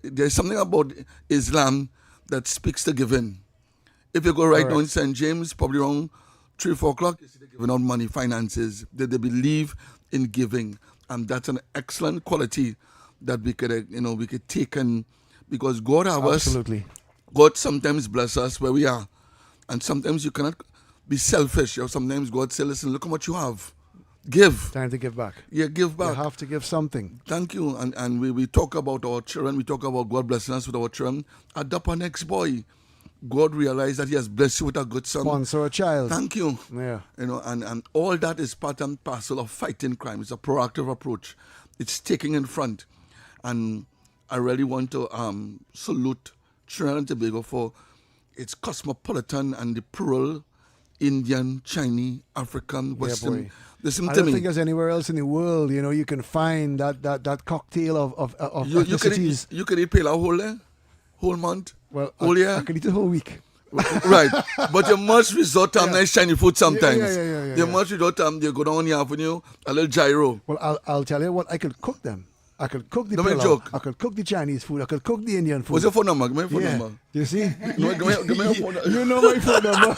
There's something about Islam that speaks to giving. If you go right now in St. James, probably around 3, 4 o'clock, you see they're giving out money, finances. They believe in giving. And that's an excellent quality that we could take in, because God have us. Absolutely. God sometimes bless us where we are. And sometimes you cannot be selfish. Sometimes God says, listen, look how much you have. Give. Time to give back. Yeah, give back. You have to give something. Thank you. And we talk about our children. We talk about God blessing us with our children. Adopt our next boy. God realized that He has blessed you with a good son. Sponsor a child. Thank you. Yeah. And all that is part and parcel of fighting crime. It's a proactive approach. It's taking in front. And I really want to salute Trinidad and Tobago for its cosmopolitan and the plural Indian, Chinese, African, Western. Yeah, Listen I to don't me. think there's anywhere else in the world, you can find that cocktail of ethnicities. You can eat pela whole month, Well, whole year. I could eat the whole week. Right. But you must resort to nice shiny food sometimes. Yeah. You must resort to you go down the avenue, a little gyro. Well, I'll tell you what, I could cook them. I could cook the Don't make pilau. joke. I could cook the Chinese food. I could cook the Indian food. What's your phone number? Give me your phone number. You see? Give me your phone number. You know my phone number.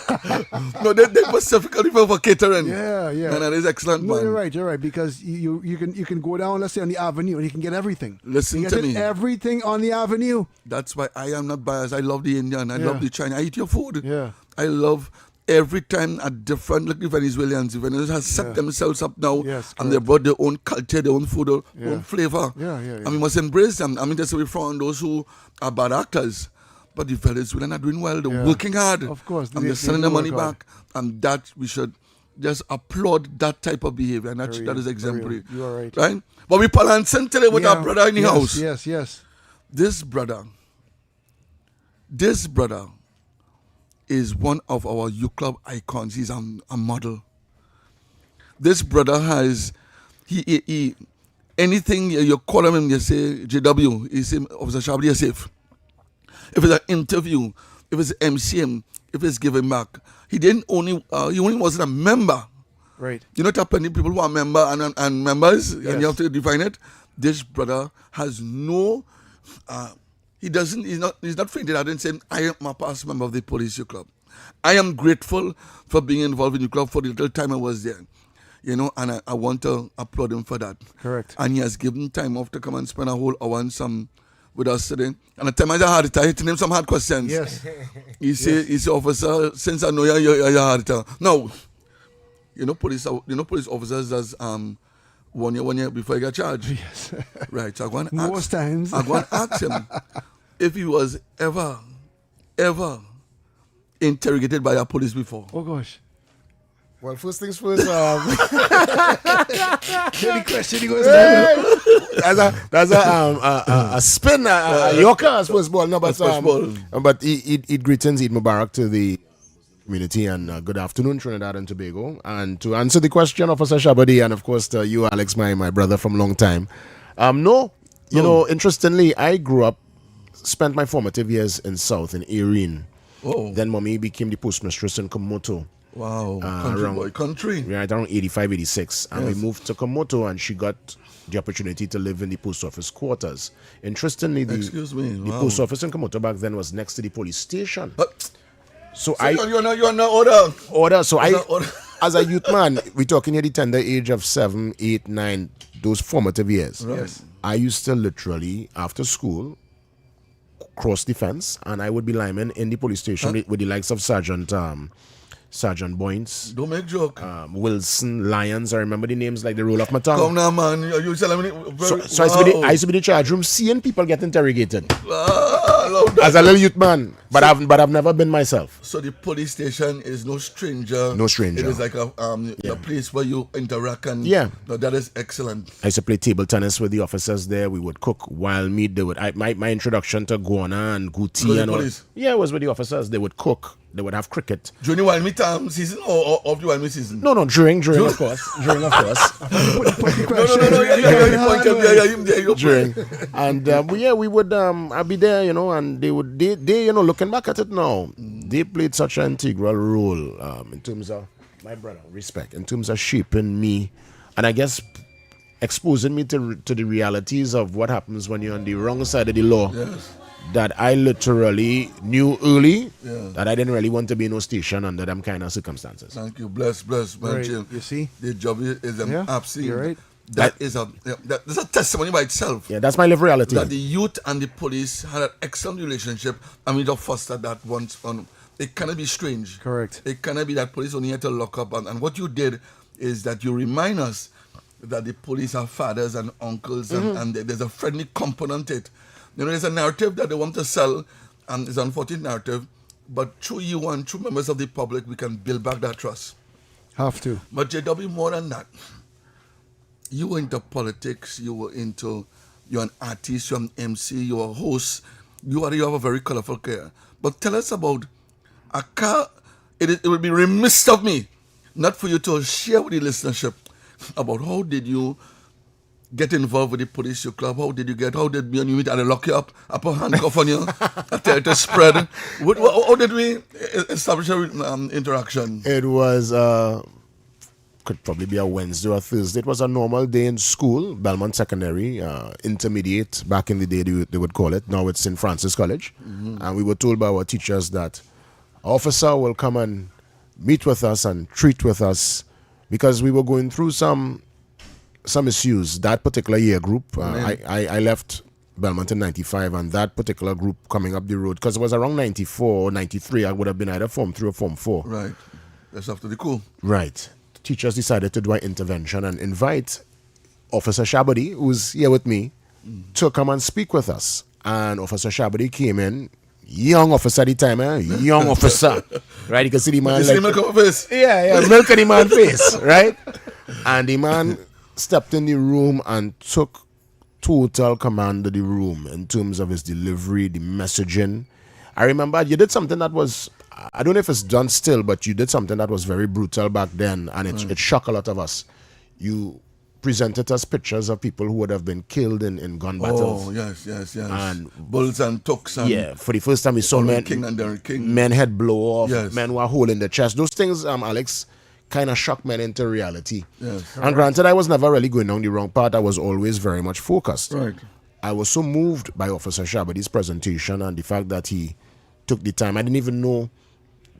No, they specifically for catering. Yeah. And that is excellent, No, man. you're right, because you can go down, let's say, on the avenue, and you can get everything. Listen you to get me. Everything on the avenue. That's why I am not biased. I love the Indian. I love the Chinese. I eat your food. Yeah. I love every time a different, look, the Venezuelans. The Venezuelans have set themselves up now, Yes, and they brought their own culture, their own food, their Yeah. own flavor. Yeah. And we must embrace them. I mean, that's we front those who are bad actors. But the Venezuelans are doing well. They're working hard. Of course. And they're sending their money back. And that we should just applaud that type of behavior. And that is exemplary. You are right. Right? But we balancing today with our brother in the house. Yes. This brother is one of our youth club icons. He's a model. This brother has, he anything you call him, you say JW, he say Officer Sharbodie is safe. If it's an interview, if it's MCM, if it's giving back, he only wasn't a member. Right. You know, there are plenty of people who are member and members, Yes. and you have to define it. This brother has no. He's not fainted out and saying, I am a past member of the police youth club. I am grateful for being involved in the club for the little time I was there. And I want to applaud him for that. Correct. And he has given time off to come and spend a whole hour and some with us today. And the time I had it, I hit him some hard questions. Yes. He said, officer, since I know you're hard it. Now, police officers does 1 year before he got charged. Yes. Right. So I'm Most times. going to ask him if he was ever interrogated by a police before. Oh gosh. Well, first things first. Any question he goes down. That's a spin, a Yorker, I suppose. But Eid greetings, Eid Mubarak to the community, and good afternoon, Trinidad and Tobago. And to answer the question, Officer Sharbodie, and of course to you, Alex, my brother from long time. Interestingly, I grew up, spent my formative years in South, in Erin. Oh. Then mommy became the postmistress in Komoto. Wow. Country. Right, around 85, 86. And we moved to Komoto, and she got the opportunity to live in the post office quarters. Interestingly, the post office in Komoto back then was next to the police station. So you're not order. So as a youth man, we're talking at the tender age of 7, 8, 9, those formative years. Right. Yes. I used to literally, after school, cross the fence, and I would be lineman in the police station with the likes of Sergeant Boynes. Don't make joke. Wilson, Lyons, I remember the names like the roll of my tongue. Come now, man. You telling me? So I used to be the charge room, seeing people get interrogated. I love that. As a little youth man, but I've never been myself. So the police station is no stranger. No stranger. It is like a place where you interact, and no, that is excellent. I used to play table tennis with the officers there. We would cook wild meat. They would my introduction to guana and guti and all. Yeah, it was with the officers. They would cook. They would have cricket. During the wild meat season or of the wild meat season? No, during of course. During, of course. During. And we would I'd be there, and they looking back at it now, they played such an integral role in terms of my brother, respect, in terms of shaping me, and I guess exposing me to the realities of what happens when you're on the wrong side of the law. Yes. That I literally knew early Yeah. that I didn't really want to be in no station under them kind of circumstances. Thank you. Bless, man. Right. Jim. You see? The job is absolutely. You're right. That's a testimony by itself. Yeah, that's my live reality. That the youth and the police had an excellent relationship, and we just fostered that once on. It cannot be strange. Correct. It cannot be that police only had to lock up. And what you did is that you remind us that the police are fathers and uncles, and there's a friendly component to it. You know, there's a narrative that they want to sell, and it's an unfortunate narrative, but through you and through members of the public, we can build back that trust. Have to. But JW, more than that, you were into politics, you're an artist, you're an MC, you're a host, you have a very colorful career. But tell us about a car. It would be remiss of me not for you to share with the listenership about how did you get involved with the police club? How did me and you meet? Did they lock you up, a handcuff on you, to spread? How did we establish an interaction? It was, could probably be a Wednesday or Thursday. It was a normal day in school, Belmont Secondary, intermediate, back in the day they would call it. Now it's St. Francis College. And we were told by our teachers that an officer will come and meet with us and treat with us because we were going through some issues. That particular year group, I left Belmont in 95, and that particular group coming up the road, because it was around 94 or 93, I would have been either Form 3 or Form 4. Right. That's after the coup. Right. The teachers decided to do an intervention and invite Officer Sharbodie, who's here with me, to come and speak with us. And Officer Sharbodie came in, young officer at the time, young officer. Right? You can see the man. You see milk on face? Yeah, milk on the man's face, right? And the man stepped in the room and took total command of the room in terms of his delivery, the messaging. I remember you did something that was, I don't know if it's done still, but you did something that was very brutal back then, and it shocked a lot of us. You presented us pictures of people who would have been killed in gun battles. Oh, yes. And Bulls and Tucks. And for the first time we saw Derrick King and Derrick King. men head blow off, Yes. men were holding the chest. Those things, Alex, kind of shocked men into reality. Yes. And granted, I was never really going down the wrong path. I was always very much focused. Right. I was so moved by Officer Sharbodie's presentation and the fact that he took the time. I didn't even know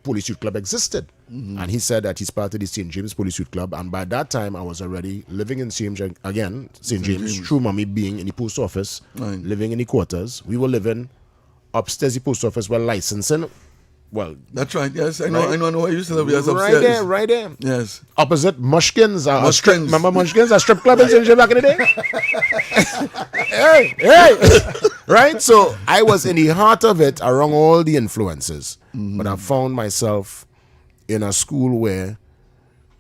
Police Youth Club existed. And he said that he's part of the St. James Police Youth Club. And by that time, I was already living in St. James, through mommy being in the post office, living in the quarters. We were living upstairs the post office, were licensing. Well, that's right. Yes, I know. I know. I used to live upstairs. Right there. Yes. Opposite Mushkins. Mushkins. Remember Mushkins, a strip club in St. James back in the day? hey. Right? So I was in the heart of it around all the influences. But I found myself in a school where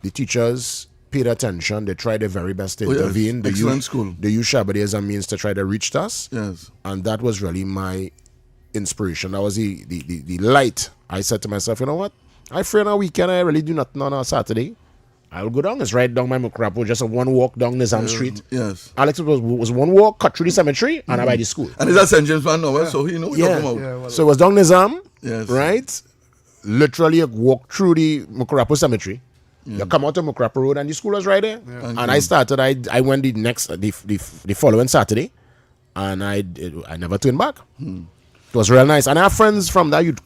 the teachers paid attention. They tried their very best to intervene. Yes. Excellent school. They used Sharbodie as a means to try to reach us. Yes. And that was really my inspiration. That was the light. I said to myself, you know what? I free on a weekend. I really do nothing on a Saturday. I'll go down. It's right down my Mukrapo, just a one walk down Nizam Street. Yes. Alex was one walk, cut through the cemetery, and I by the school. And it's a St. James man now, so he knows what you're talking about. So it was down Nizam, Yes. right? Literally, you walk through the Mukrapo cemetery. You come out of Mukrapo Road, and the school was right there. And I started. I went the following Saturday, and I never turned back. It was real nice. And I have friends from that youth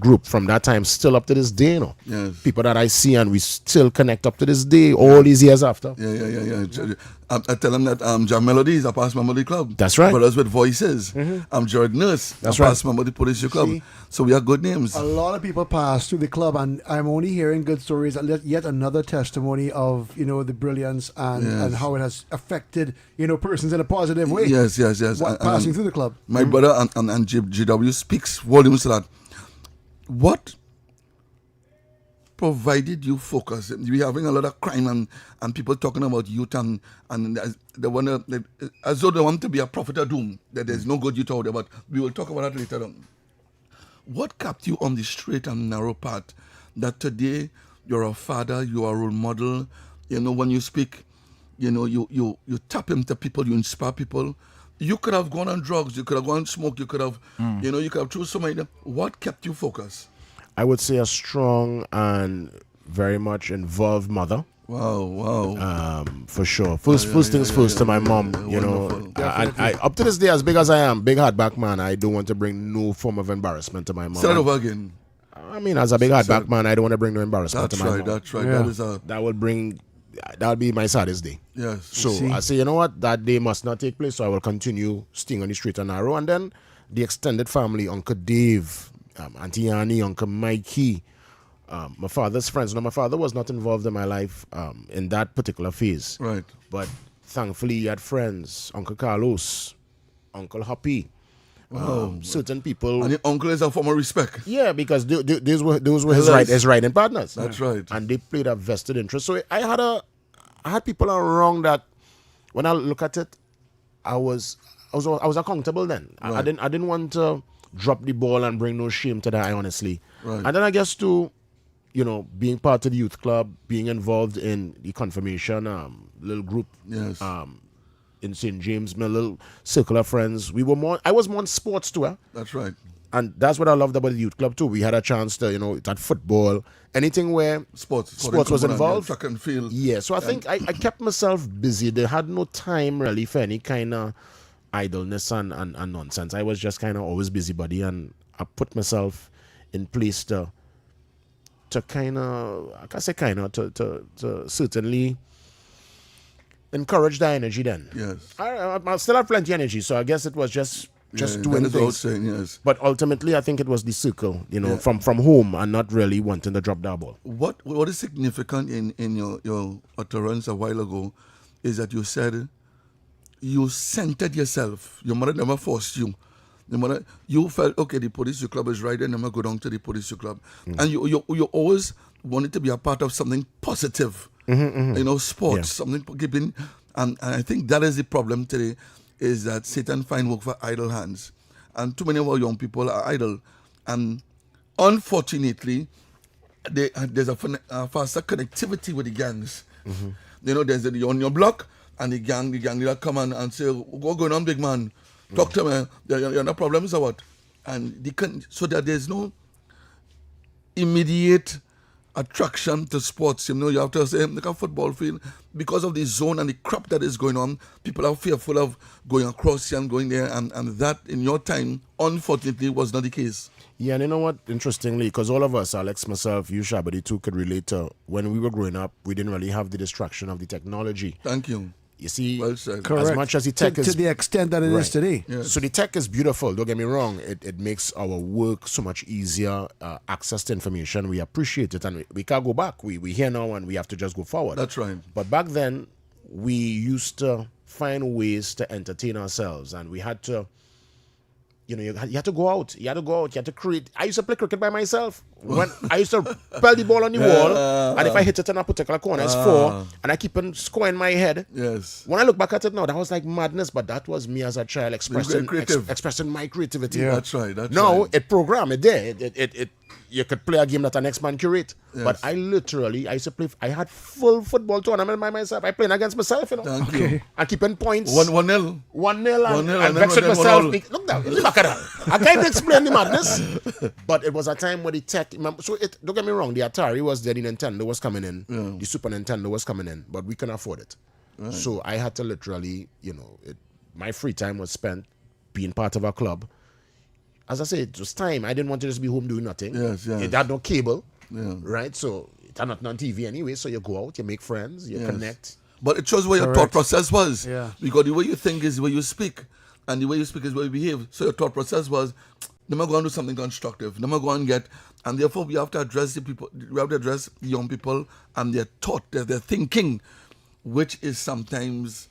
group from that time still up to this day, you know. Yes. People that I see and we still connect up to this day, all these years after. Yeah. I tell them that Jam Melody is a past member of the club. That's right. Brothers with Voices. Jared Nurse, That's a right. past member of the Police Club. So we are good names. A lot of people pass through the club, and I'm only hearing good stories. Yet another testimony of the brilliance and how it has affected persons in a positive way. Yes. Passing through the club. My brother and GW speaks volumes to that. What provided you focus? We having a lot of crime and people talking about youth and they want to, as though they want to be a prophet of doom, that there's no good youth out there, but we will talk about that later on. What kept you on the straight and narrow path that today you're a father, you are a role model, when you speak, you tap into people, you inspire people. You could have gone on drugs, you could have gone on smoke, you could have, you could have chosen so many. What kept you focused? I would say a strong and very much involved mother. Wow. For sure. First things first to my mom, you know. And I, up to this day, as big as I am, big hardback man, I don't want to bring no form of embarrassment to my mom. Say it over again. I mean, as a big hardback man, I don't want to bring no embarrassment to my mom. That's right. Yeah. That will be my saddest day. Yes. So I say, you know what, that day must not take place, so I will continue staying on the straight and narrow. And then the extended family, Uncle Dave, Auntie Annie, Uncle Mikey, my father's friends. Now, my father was not involved in my life in that particular phase. Right. But thankfully, he had friends, Uncle Carlos, Uncle Hoppy, certain people. And your uncle is a form of respect. Yeah, because those were his riding partners. That's right. And they played a vested interest. So I had people around that. When I look at it, I was accountable then. Right. I didn't want to drop the ball and bring no shame to that, honestly. Right. And then I guess to, you know, being part of the youth club, being involved in the confirmation little group. Yes. In St. James, my little circle of friends. I was more on sports too. That's right. And that's what I loved about the youth club too. We had a chance to, you know, it had football, anything where sports was involved. Track and field. Yeah, so I think I kept myself busy. They had no time really for any kind of idleness and nonsense. I was just kind of always busybody, and I put myself in place to kind of, I can't say kind of, to certainly encourage that energy then. Yes. I still have plenty of energy, so I guess it was just doing that is things. saying, yes. But ultimately, I think it was the circle, you know, from home and not really wanting to drop that ball. What is significant in your utterance a while ago is that you said you centered yourself. Your mother never forced you. You felt, okay, the police club is right, and I'm going to go down to the police club. And you always wanted to be a part of something positive. You know, sports, something giving. And I think that is the problem today, is that Satan find work for idle hands. And too many of our young people are idle. And unfortunately, there's a faster connectivity with the gangs. You know, you're on your block, and the gang leader come and say, what's going on, big man? Talk to me. You're no problems or what? And so that there's no immediate attraction to sports. You know, you have to say, look at football field, because of the zone and the crap that is going on, people are fearful of going across here and going there, and that in your time, unfortunately, was not the case. Yeah, and you know what, interestingly, because all of us, Alex, myself, you, Sharbodie too, could relate to when we were growing up, we didn't really have the distraction of the technology. Thank you. You see, well said. As much as the tech is... To the extent that it is today. Yes. So the tech is beautiful, don't get me wrong. It makes our work so much easier, access to information. We appreciate it, and we can't go back. We here now, and we have to just go forward. That's right. But back then, we used to find ways to entertain ourselves, and we had to... You know, you had to go out. You had to create. I used to play cricket by myself. When I used to pell the ball on the wall, and if I hit it in a particular corner, it's 4, and I keep on scoring my head. Yes. When I look back at it now, that was like madness, but that was me as a child expressing my creativity. Yeah, that's right. It programmed it there. It you could play a game that an next man curate. Yes. But I used to play. I had full football tournament by myself. I played against myself, you know. Thank you. And keeping points. 1-0. 1-0 and vexing myself. Look down. Look back at that. I can't explain the madness. But it was a time where the tech. So don't get me wrong. The Atari was there. The Nintendo was coming in. Yeah. The Super Nintendo was coming in. But we couldn't afford it. Right. So I had to literally, you know, my free time was spent being part of a club. As I said, it was time. I didn't want to just be home doing nothing. Yes. It had no cable, yeah. Right? So it had nothing on TV anyway. So you go out, you make friends, you connect. But it shows where your thought process was. Yeah. Because the way you think is the way you speak, and the way you speak is the way you behave. So your thought process was, let me go and do something constructive. Let me go and get, and therefore we have to address the people. We have to address the young people and their thought, their thinking, which is sometimes,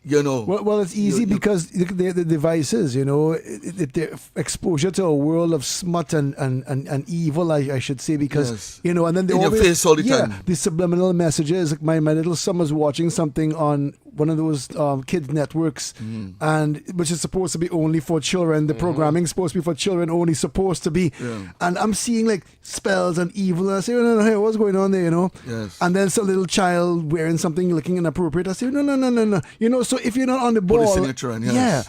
you know. Well, it's easy because the devices, you know, the exposure to a world of smut and evil, I should say, because, you know, and then they in always, your face all the time. The subliminal messages. Like my little son was watching something on one of those kids networks, and which is supposed to be only for children. The programming supposed to be for children only, supposed to be. Yeah. And I'm seeing like spells and evil. And I say, no, hey, what's going on there, you know? Yes. And then some little child wearing something looking inappropriate. I say, no. You know, so if you're not on the ball, put the signature in, yes. yeah,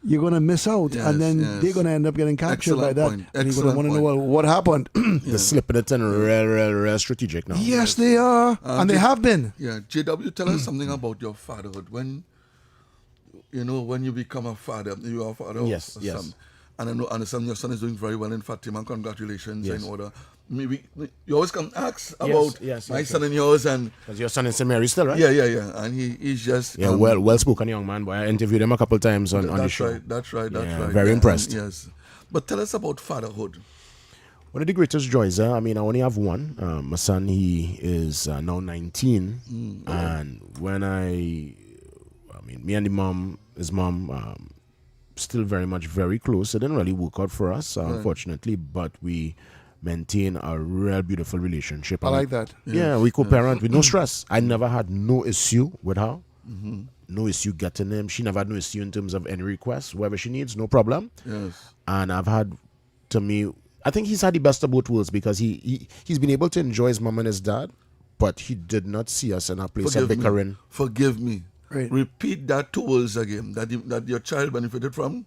you're going to miss out, Yes, and then yes. they're going to end up getting captured Excellent by that. point. And you're going to Excellent want to know, well, what happened? They're slipping it in real strategic now. Yes, they are, and they have been. Yeah, JW, tell us something about your fatherhood. When you become a father, you are a father Yes, of a yes. son. And I know, understand your son is doing very well in Fatima. Congratulations Yes. in order. Maybe you always come ask about yes, my yes, son and yours, and Because your son is St. Mary still, right? yeah, and he's just Yeah, well spoken young man, boy. I interviewed him a couple times on the that's show. right, that's right, that's Yeah, right. very impressed. Yes, but tell us about fatherhood. One of the greatest joys, I mean, I only have one. My son, he is now 19. And when me and his mom, still very close. It didn't really work out for us, unfortunately, but we maintain a real beautiful relationship. I like that. Yeah, we co-parent with no stress. I never had no issue with her. No issue getting him. She never had no issue in terms of any requests. Whatever she needs, no problem. Yes, And I think he's had the best of both worlds because he's been able to enjoy his mom and his dad, but he did not see us in a place of bickering. Forgive me. Right. Repeat that 2 words again. That your child benefited from.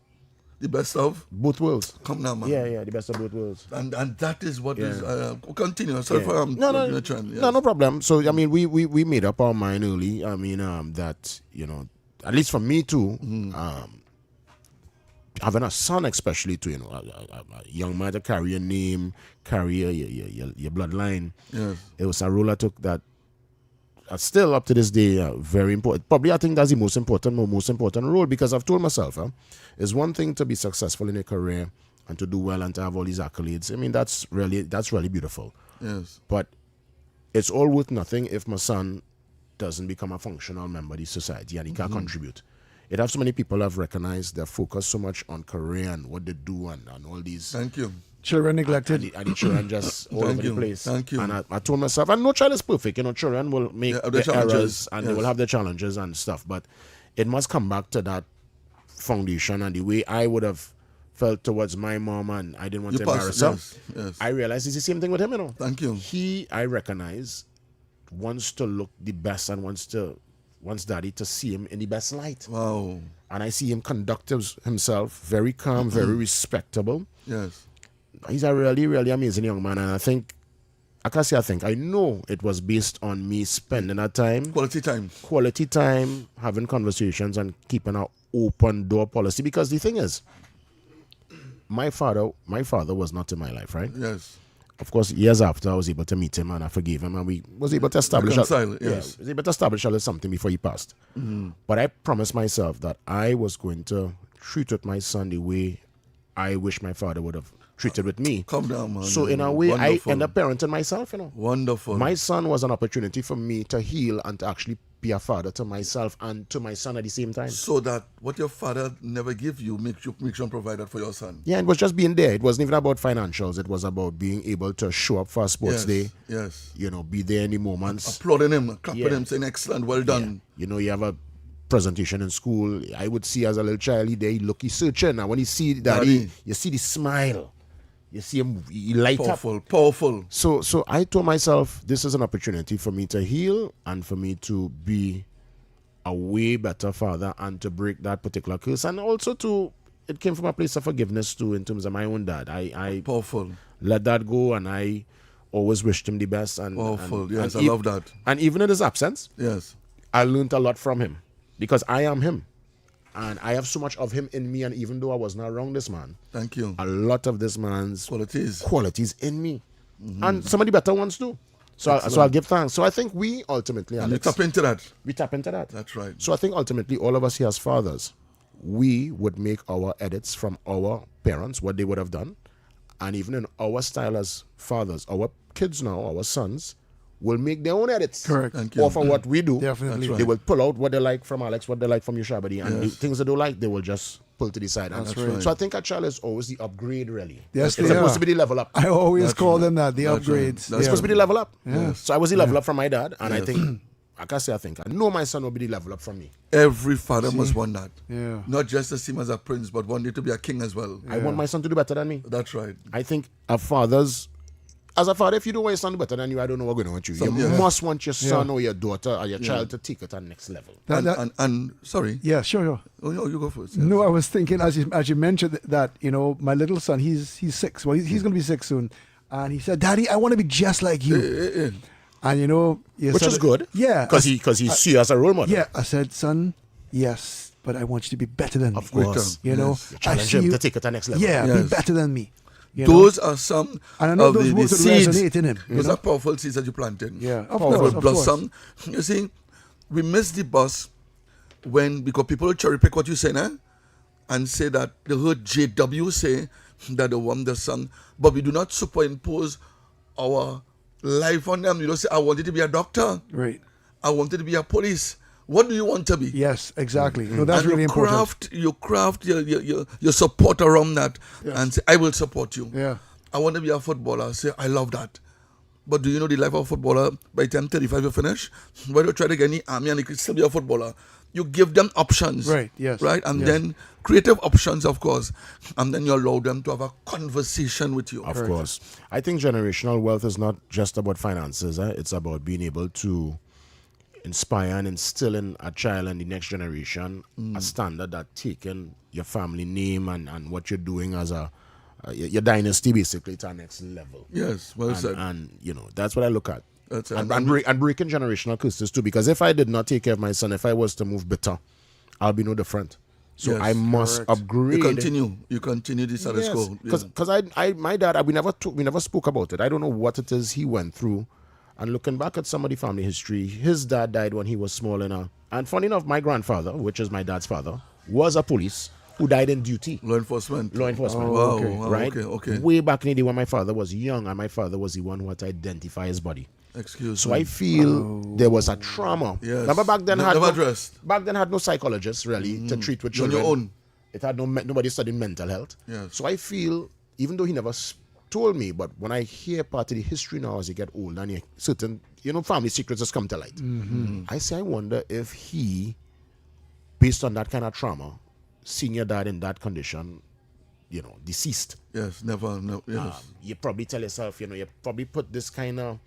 The best of. Both worlds. Come now, man. Yeah, the best of both worlds. And that is what is. Yeah. Continue. Sorry for No problem. So I mean, we made up our mind early. I mean, that at least for me too, having a son, especially to a young man to carry your name, carry your bloodline. Yes. It was a role I took that. Still up to this day, very important. Probably I think that's the most important role because I've told myself, it's one thing to be successful in a career and to do well and to have all these accolades. I mean, that's really beautiful. Yes. But it's all worth nothing if my son doesn't become a functional member of the society and he can't contribute. It has so many people have recognized their focus so much on career and what they do and all these. Thank you. Children neglected. And the children just all over the place. Thank you. And I told myself, and no child is perfect. Children will make their errors and they will have their challenges and stuff. But it must come back to that foundation and the way I would have felt towards my mom and I didn't want to embarrass her. Yes. I realized it's the same thing with him, Thank you. I recognize, wants to look the best and wants daddy to see him in the best light. Wow. And I see him conduct himself very calm, very respectable. Yes. He's a really, really amazing young man. And I know it was based on me spending that time. Quality time, having conversations and keeping an open door policy. Because the thing is, my father was not in my life, right? Yes. Of course, years after, I was able to meet him and I forgave him and we was able to establish was able to establish a little something before he passed. But I promised myself that I was going to treat with my son the way I wish my father would have treated with me. Come down, man. So in a way, Wonderful. I end up parenting myself, Wonderful. My son was an opportunity for me to heal and to actually be a father to myself and to my son at the same time. So that what your father never give you, make sure and provide that for your son. Yeah, it was just being there. It wasn't even about financials. It was about being able to show up for a sports day. Yes. Be there in the moments. Applauding him, clapping him, saying excellent, well done. Yeah. You have a presentation in school. I would see as a little child, he's searching. And when you see daddy, you see the smile. You see him, he light up. Powerful. So I told myself, this is an opportunity for me to heal and for me to be a way better father and to break that particular curse. And also it came from a place of forgiveness too, in terms of my own dad. I Powerful. let that go and I always wished him the best. Powerful. Yes, I love that. And even in his absence, yes, I learned a lot from him because I am him. And I have so much of him in me, and even though I was not around this man, thank you. A lot of this man's qualities in me, and some of the better ones too. So I'll give thanks. So I think we ultimately, Alex, we tap into that. That's right. So I think ultimately all of us here as fathers, we would make our edits from our parents, what they would have done, and even in our style as fathers, our kids now, our sons, will make their own edits. Correct. Thank you. Or for what we do. Definitely. Right. They will pull out what they like from Alex, what they like from you, Sharbodie, and the things they don't like, they will just pull to the side. That's right. So I think a child is always the upgrade, really. Yes, it's they supposed are. to be the level up. I always That's call right. them that, the That's right. upgrades. That's It's supposed to be the level up. Yes. So I was the level up from my dad, and I Yes. think, I know my son will be the level up from me. Every father must want that. Yeah. Not just to see him as a prince, but one day to be a king as well. I want my son to do better than me. That's right. I think a father's as a father, if you don't want your son better than you, I don't know what's going on with you. You must want your son or your daughter or your child to take it to the next level. And sorry. Yeah, sure. Oh, no, you go first. Yes. No, I was thinking as you mentioned that, my little son, he's 6. Well, he's going to be 6 soon. And he said, Daddy, I want to be just like you. And, which is good. Yeah. Because he see you as a role model. Yeah. I said, son, yes, but I want you to be better than me. Of course. You challenge him to take it to the next level. Yeah, be better than me. Those are some and I know of those the words seeds. resonate in him. Those are powerful seeds that you planted. Yeah, of powerful course. blossom. You see, we miss the bus because people will cherry pick what you say now and say that they heard JW say that they want the son, but we do not superimpose our life on them. You don't say, I wanted to be a doctor. Right. I wanted to be a police. What do you want to be? Yes, exactly. No, that's and really important. You craft your support around that and say, I will support you. Yeah. I want to be a footballer. Say, I love that. But do you know the life of a footballer? By the time 35 you finish, when you try to get in the army and you can still be a footballer, you give them options. Right, yes. Right? And then creative options, of course. And then you allow them to have a conversation with you. Of course. I think generational wealth is not just about finances. It's about being able to inspire and instill in a child and the next generation a standard that taking your family name and what you're doing as your dynasty basically to our next level. Yes, well said. And that's what I look at. That's it. And breaking generational curses too, because if I did not take care of my son, if I was to move bitter, I'll be no different. So I must upgrade. You continue the status quo. Because my dad, we never spoke about it. I don't know what it is he went through. And looking back at some of the family history, his dad died when he was small enough. And funny enough, my grandfather, which is my dad's father, was a police who died in duty. Law enforcement. Oh, wow, right? Okay. Way back in the day when my father was young, and my father was the one who had to identify his body. Excuse me. So I feel there was a trauma. Yes. Remember back then Back then had no psychologists really to treat with children. On your own. It had nobody studying mental health. Yes. So I feel, even though he never told me, but when I hear part of the history now as you get older and certain family secrets just come to light, I say I wonder if he, based on that kind of trauma, seeing your dad in that condition, deceased. Yes, yes. You probably tell yourself, you probably put this kind of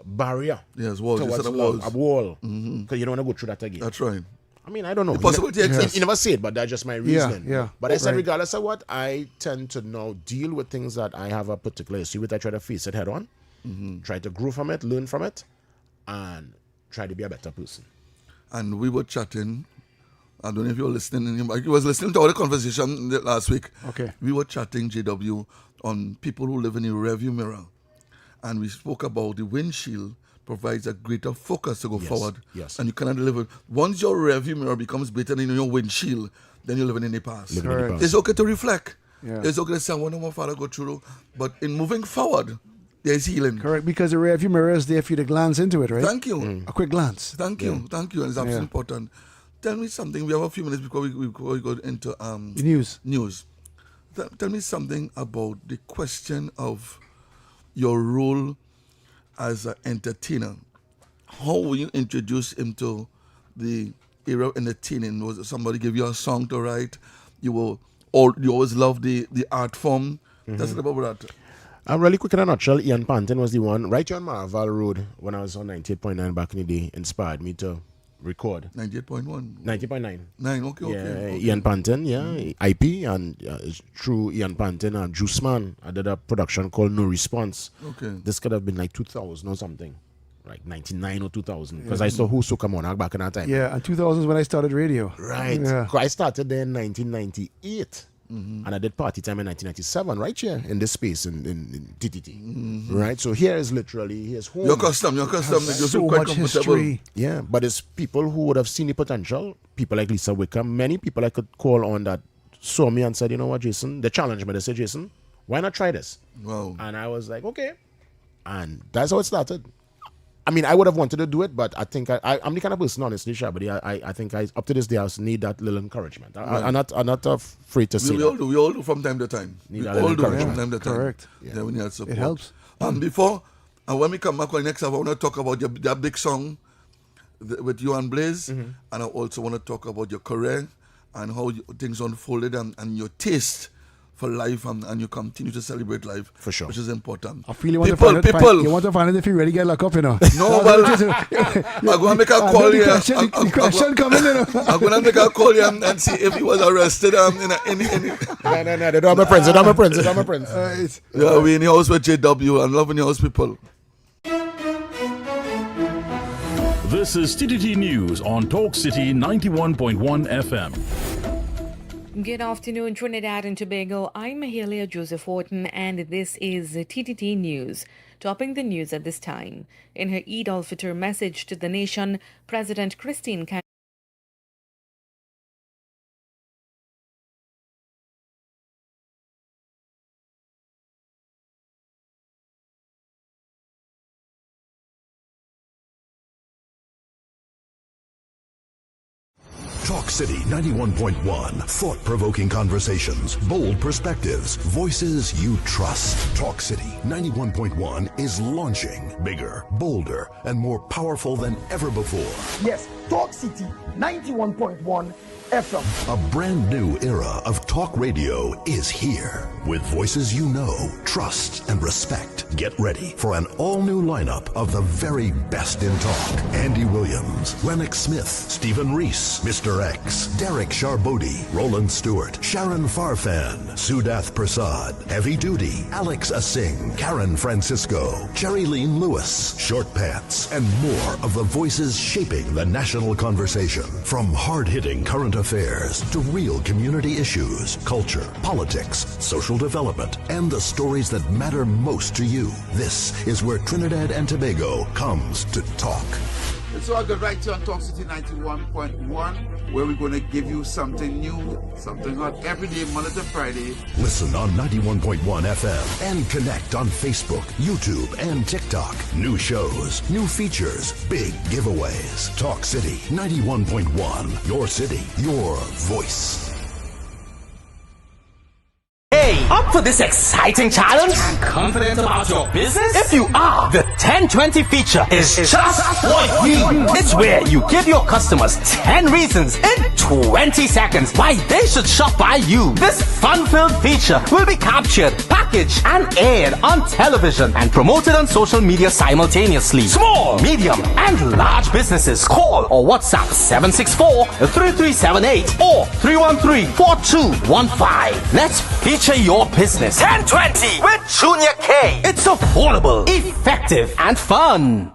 barrier. Yes, walls. Towards a wall. Because you don't want to go through that again. That's right. I mean, I don't know. The possibility exists. He never said, but that's just my reasoning. Yeah. But I said, regardless of what, I tend to now deal with things that I have a particular issue with. I try to face it head on, try to grow from it, learn from it, and try to be a better person. And we were chatting. I don't know if you were listening. I was listening to our conversation last week. Okay. We were chatting, JW, on people who live in a rearview mirror. And we spoke about the windshield provides a greater focus to go forward. Yes. And you cannot live it. Once your rearview mirror becomes better than your windshield, then you're living in the past. It's okay to reflect. Yeah. It's okay to say, I wonder what my father go through. But in moving forward, there's healing. Correct, because the rearview mirror is there for you to glance into it, right? Thank you. A quick glance. Thank you. And it's absolutely important. Tell me something. We have a few minutes before we go into news. Tell me something about the question of your role as an entertainer. How were you introduced into the era of entertaining? Was it somebody give you a song to write? You always loved the art form. Tell us about that. Really quick in a nutshell, Ian Panton was the one right here on Marval Road when I was on 98.9 back in the day, inspired me to record. 98.1? 90.9. 9, okay. Ian Panton, IP, and through Ian Panton and Juice Man, I did a production called No Response. Okay. This could have been like 2000 or something, like 99 or 2000, because I saw Who Soca Monarch back in that time. Yeah, and 2000 is when I started radio. Right. Yeah. I started there in 1998. And I did party time in 1997 right here in this space in TTT. Right, so here's home. Your custom. So quite much comfortable. history. Yeah, but it's people who would have seen the potential. People like Lisa Wickham. Many people I could call on that saw me and said, you know what, Jason? They challenged me. They said, Jason, why not try this? Wow. And I was like, okay. And that's how it started. I mean, I would have wanted to do it, but I think I'm the kind of person, honestly, Sharbodie. I think up to this day, I need that little encouragement. I'm not afraid to say we all do from time to time. We all do from time to time. Correct. Yeah, we need support. It helps. And when we come back on next, I want to talk about that big song with you and Blaze, and I also want to talk about your career and how things unfolded and your taste for life, and you continue to celebrate life, For sure. which is important. I feel you people. You want to find it if you really get locked up, you know. No, well, I'm going to make a call here. The question coming, you know. I'm going to make a call here and see if he was arrested. No, they don't have my friends. They don't have my friends. Yeah, we in the house with JW and loving your house people. This is TTT News on Talk City 91.1 FM. Good afternoon, Trinidad and Tobago. I'm Mahalia Joseph Horton, and this is TTT News. Topping the news at this time. In her Eid al-Fitr message to the nation, President Christine Talk City 91.1. Thought-provoking conversations, bold perspectives, voices you trust. Talk City 91.1 is launching bigger, bolder, and more powerful than ever before. Yes, Talk City 91.1 FM. A brand new era of talk radio is here. With voices you know, trust, and respect. Get ready for an all-new lineup of the very best in talk. Andy Williams, Lennox Smith, Stephen Reese, Mr. X, Derrick Sharbodie, Roland Stewart, Sharon Farfan, Sudath Prasad, Heavy Duty, Alex Asing, Karen Francisco, Cherry Lean Lewis, Short Pants, and more of the voices shaping the national conversation. From hard-hitting current affairs to real community issues, culture, politics, social development, and the stories that matter most to you. This is where Trinidad and Tobago comes to talk. It's all good right here on Talk City 91.1, where we're going to give you something new, something hot every day, Monday to Friday. Listen on 91.1 FM and connect on Facebook, YouTube, and TikTok. New shows, new features, big giveaways. Talk City 91.1. Your city, your voice. Hey, up for this exciting challenge? Confident about your business? If you are, the 1020 feature is just for you. It's where you give your customers 10 reasons in 20 seconds why they should shop by you. This fun-filled feature will be captured, packaged, and aired on television and promoted on social media simultaneously. Small, medium, and large businesses call or WhatsApp 764-3378 or 313-4215. Let's feature your business. 1020 with Junior K. It's affordable, effective, and fun.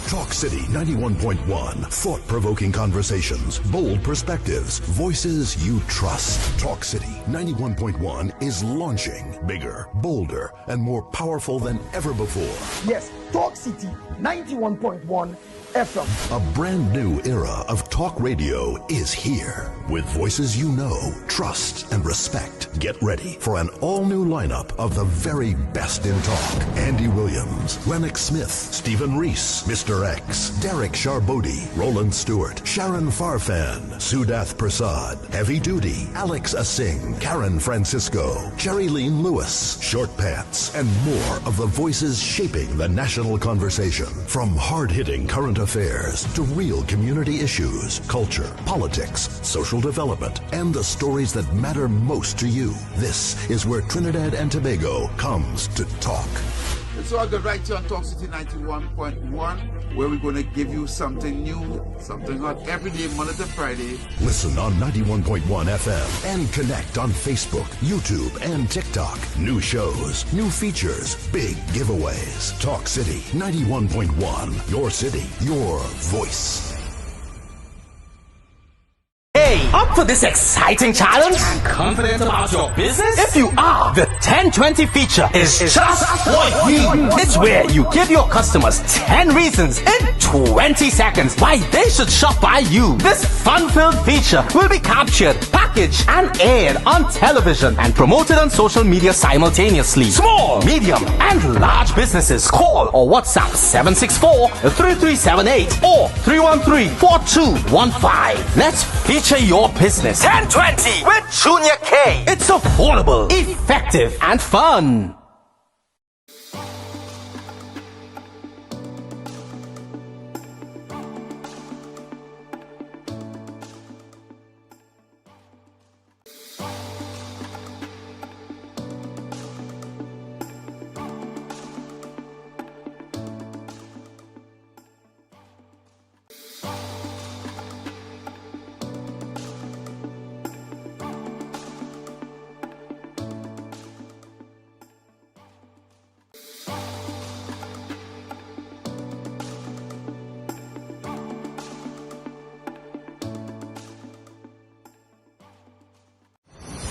Talk City 91.1. Thought-provoking conversations, bold perspectives, voices you trust. Talk City 91.1 is launching bigger, bolder, and more powerful than ever before. Yes, Talk City 91.1 FM. A brand new era of talk radio is here. With voices you know, trust, and respect. Get ready for an all-new lineup of the very best in talk. Andy Williams, Lennox Smith, Stephen Reese, Mr. X, Derrick Sharbodie, Roland Stewart, Sharon Farfan, Sudath Prasad, Heavy Duty, Alex Asing, Karen Francisco, Cherry Lean Lewis, Short Pants, and more of the voices shaping the national conversation. From hard-hitting current affairs to real community issues, culture, politics, social development, and the stories that matter most to you. This is where Trinidad and Tobago comes to talk. It's all good right here on Talk City 91.1, where we're going to give you something new, something hot every day, Monday to Friday. Listen on 91.1 FM and connect on Facebook, YouTube, and TikTok. New shows, new features, big giveaways. Talk City 91.1. Your city, your voice. Hey, WYE. Up for this exciting challenge? And confident about your business? If you are, the 1020 feature is just what we need. It's where you give your customers 10 reasons in 20 seconds why they should shop by you. This fun-filled feature will be captured, packaged, and aired on television and promoted on social media simultaneously. Small, medium, and large businesses call or WhatsApp 764-3378 or 313-4215. Let's feature your business. 1020 with Junior K. It's affordable, effective, and fun.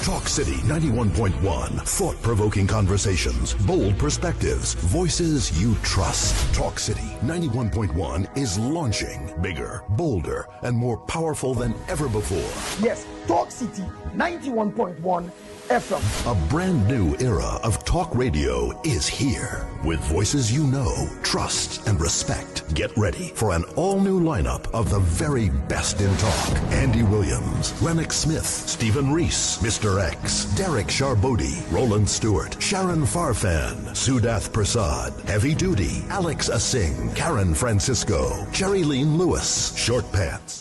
Talk City 91.1. Thought-provoking conversations, bold perspectives, voices you trust. Talk City 91.1 is launching bigger, bolder, and more powerful than ever before. Yes, Talk City 91.1 FM. A brand new era of talk radio is here. With voices you know, trust, and respect. Get ready for an all-new lineup of the very best in talk. Andy Williams, Lennox Smith, Stephen Reese, Mr. X, Derrick Sharbodie, Roland Stewart, Sharon Farfan, Sudath Prasad, Heavy Duty, Alex Asing, Karen Francisco, Cherry-Leen Lewis, Short Pants.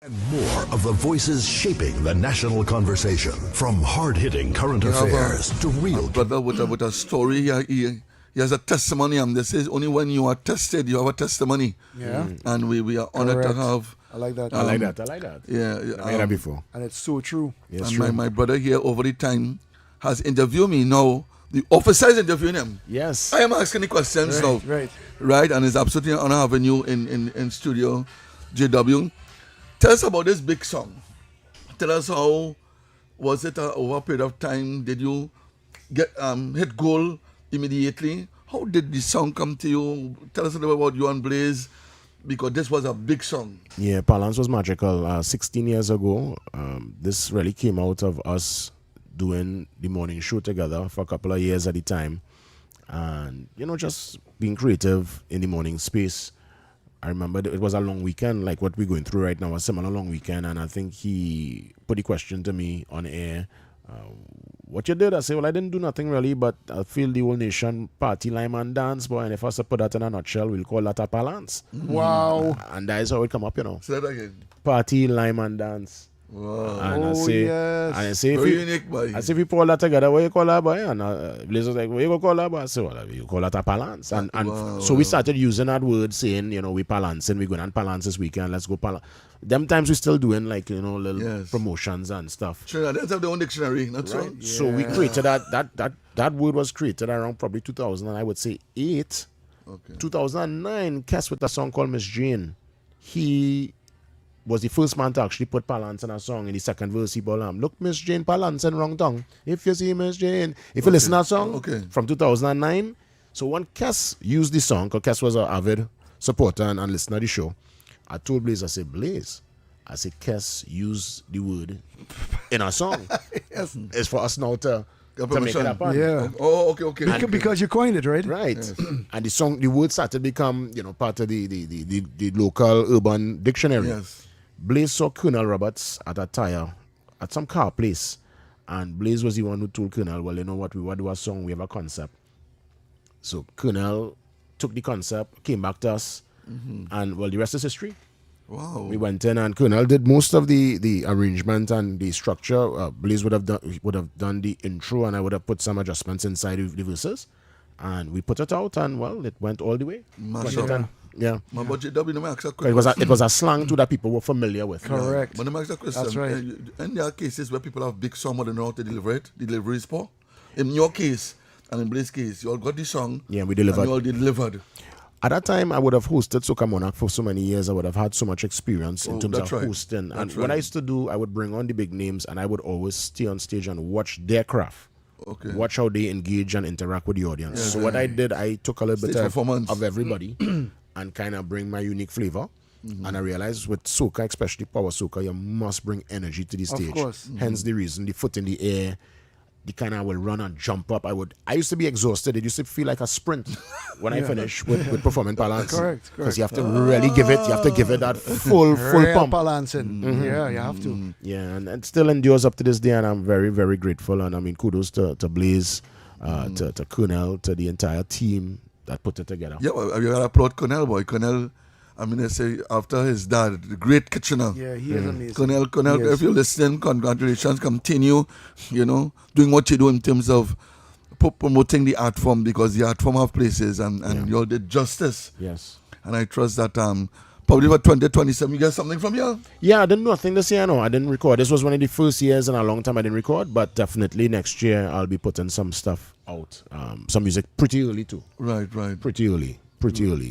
And more of the voices shaping the national conversation. From hard-hitting current affairs to real... brother with a story. He has a testimony, and this is only when you are tested, you have a testimony. Yeah. And we are honored to have... I like that. I like that. Yeah. I heard that before. And it's so true. Yes, and true. my brother here over the time has interviewed me now. The officer is interviewing him. Yes. I am asking the questions now. Right, and it's absolutely an honor having you in studio, JW. Tell us about this big song. Tell us how was it over a period of time? Did you get hit goal immediately? How did the song come to you? Tell us a little bit about you and Blaze, because this was a big song. Yeah, Palance was magical. 16 years ago, this really came out of us doing the morning show together for a couple of years at a time. And, just being creative in the morning space. I remember it was a long weekend, like what we're going through right now, a similar long weekend. And I think he put the question to me on air, what you did? I said, well, I didn't do nothing really, but I feel the whole nation party, lime and dance, boy. And if I was to put that in a nutshell, we'll call that a Palance. Wow. And that is how it come up, Say that again. Party, lime and dance. Wow. And yes. I say, very unique, boy. I say, if you pull that together, what you call that, boy? And Blaze was like, what you gonna call that, boy? I said, well, you call that a Palance. And so we started using that word, saying, we Palancing, we're going on Palance this weekend, let's go Palance. Them times we still doing little promotions and stuff. Sure, they have their own dictionary, that's right. Yeah. So we created that word was created around probably 2000, and I would say 8. Okay. 2009, Kess with a song called Miss Jane. He was the first man to actually put Palance in a song. In the second verse, he brought look, Miss Jane, Palance in wrong tongue. If you see Miss Jane. If you listen to that song from 2009. So when Kess used the song, because Kess was an avid supporter and listener to the show, I told Blaze, I said, Blaze, I said, Kess used the word in a song. Yes. It's for us now to make it happen. Yeah. Oh, okay. Because you coined it, right? Right. Yes. And the word started to become, part of the local urban dictionary. Yes. Blaze saw Colonel Roberts at a tire at some car place, and Blaze was the one who told Colonel, well, you know what, we want to do a song, we have a concept. So Colonel took the concept, came back to us, and well, the rest is history. Wow. We went in, and Colonel did most of the arrangement and the structure. Blaze would have done the intro, and I would have put some adjustments inside the verses, and we put it out, and well, it went all the way. Yeah. My budget, let me ask a quick It was a slang too that people were familiar with. Correct. But let me ask a question. That's right. And there are cases where people have big song but they don't know how to deliver it. The delivery is poor. In your case, and in Blaze's case, you all got the song. Yeah, we delivered. And you all delivered. At that time, I would have hosted Soca Monarch for so many years. I would have had so much experience in terms of hosting. And what I used to do, I would bring on the big names, and I would always stay on stage and watch their craft. Okay. Watch how they engage and interact with the audience. So what I did, I took a little bit of everybody and kind of bring my unique flavor. And I realized with soca, especially power soca, you must bring energy to the stage. Of course. Hence the reason, the foot in the air, the kind of will run and jump up. I used to be exhausted. It used to feel like a sprint when I finish with performing balance. Correct. Because you have to really give it. You have to give it that full pump. Balancing. Yeah, you have to. Yeah, and it still endures up to this day, and I'm very, very grateful. And I mean, kudos to Blaze, to Colonel, to the entire team that put it together. Yeah, well, you got to applaud Colonel, boy. Colonel, I mean, I say after his dad, the great Kitchener. Yeah, he is amazing. Colonel, if you're listening, congratulations. Continue, doing what you do in terms of promoting the art form, because the art form have places, and you all did justice. Yes. And I trust that probably for 2027, you get something from you? Yeah, I didn't know nothing this year. No, I didn't record. This was one of the first years in a long time I didn't record, but definitely next year I'll be putting some stuff out. Some music pretty early too. Right. Pretty early.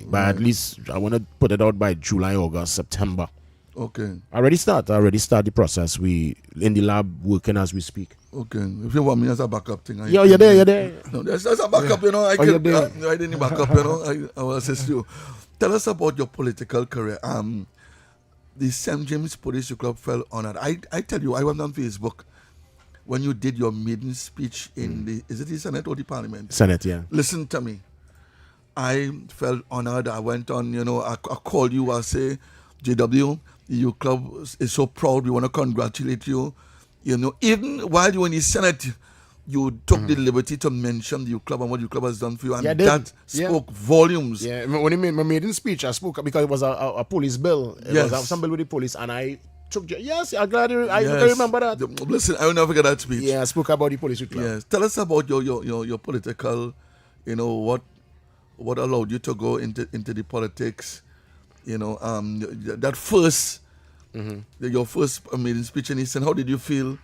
But at least I want to put it out by July, August, September. Okay. I already start the process. We in the lab working as we speak. Okay. If you want me as a backup thing, you're there. No, that's a backup, I didn't back up, I will assist you. Tell us about your political career. The St. James Police Club fell honored. I tell you, I went on Facebook when you did your maiden speech in is it the Senate or the Parliament? Senate, yeah. Listen to me. I felt honored. I went on, I called you, I say, JW, the U Club is so proud. We want to congratulate you. Even while you were in the Senate, you took the liberty to mention the U Club and what the U Club has done for you. And that spoke volumes. Yeah, when I made my maiden speech, I spoke because it was a police bill. It was some bill with the police, and I took. Yes, I'm glad I remember that. Listen, I will never forget that speech. Yeah, I spoke about the police club. Yes, tell us about your political, what allowed you to go into the politics. That first, your first maiden speech in Eastern. How did you feel?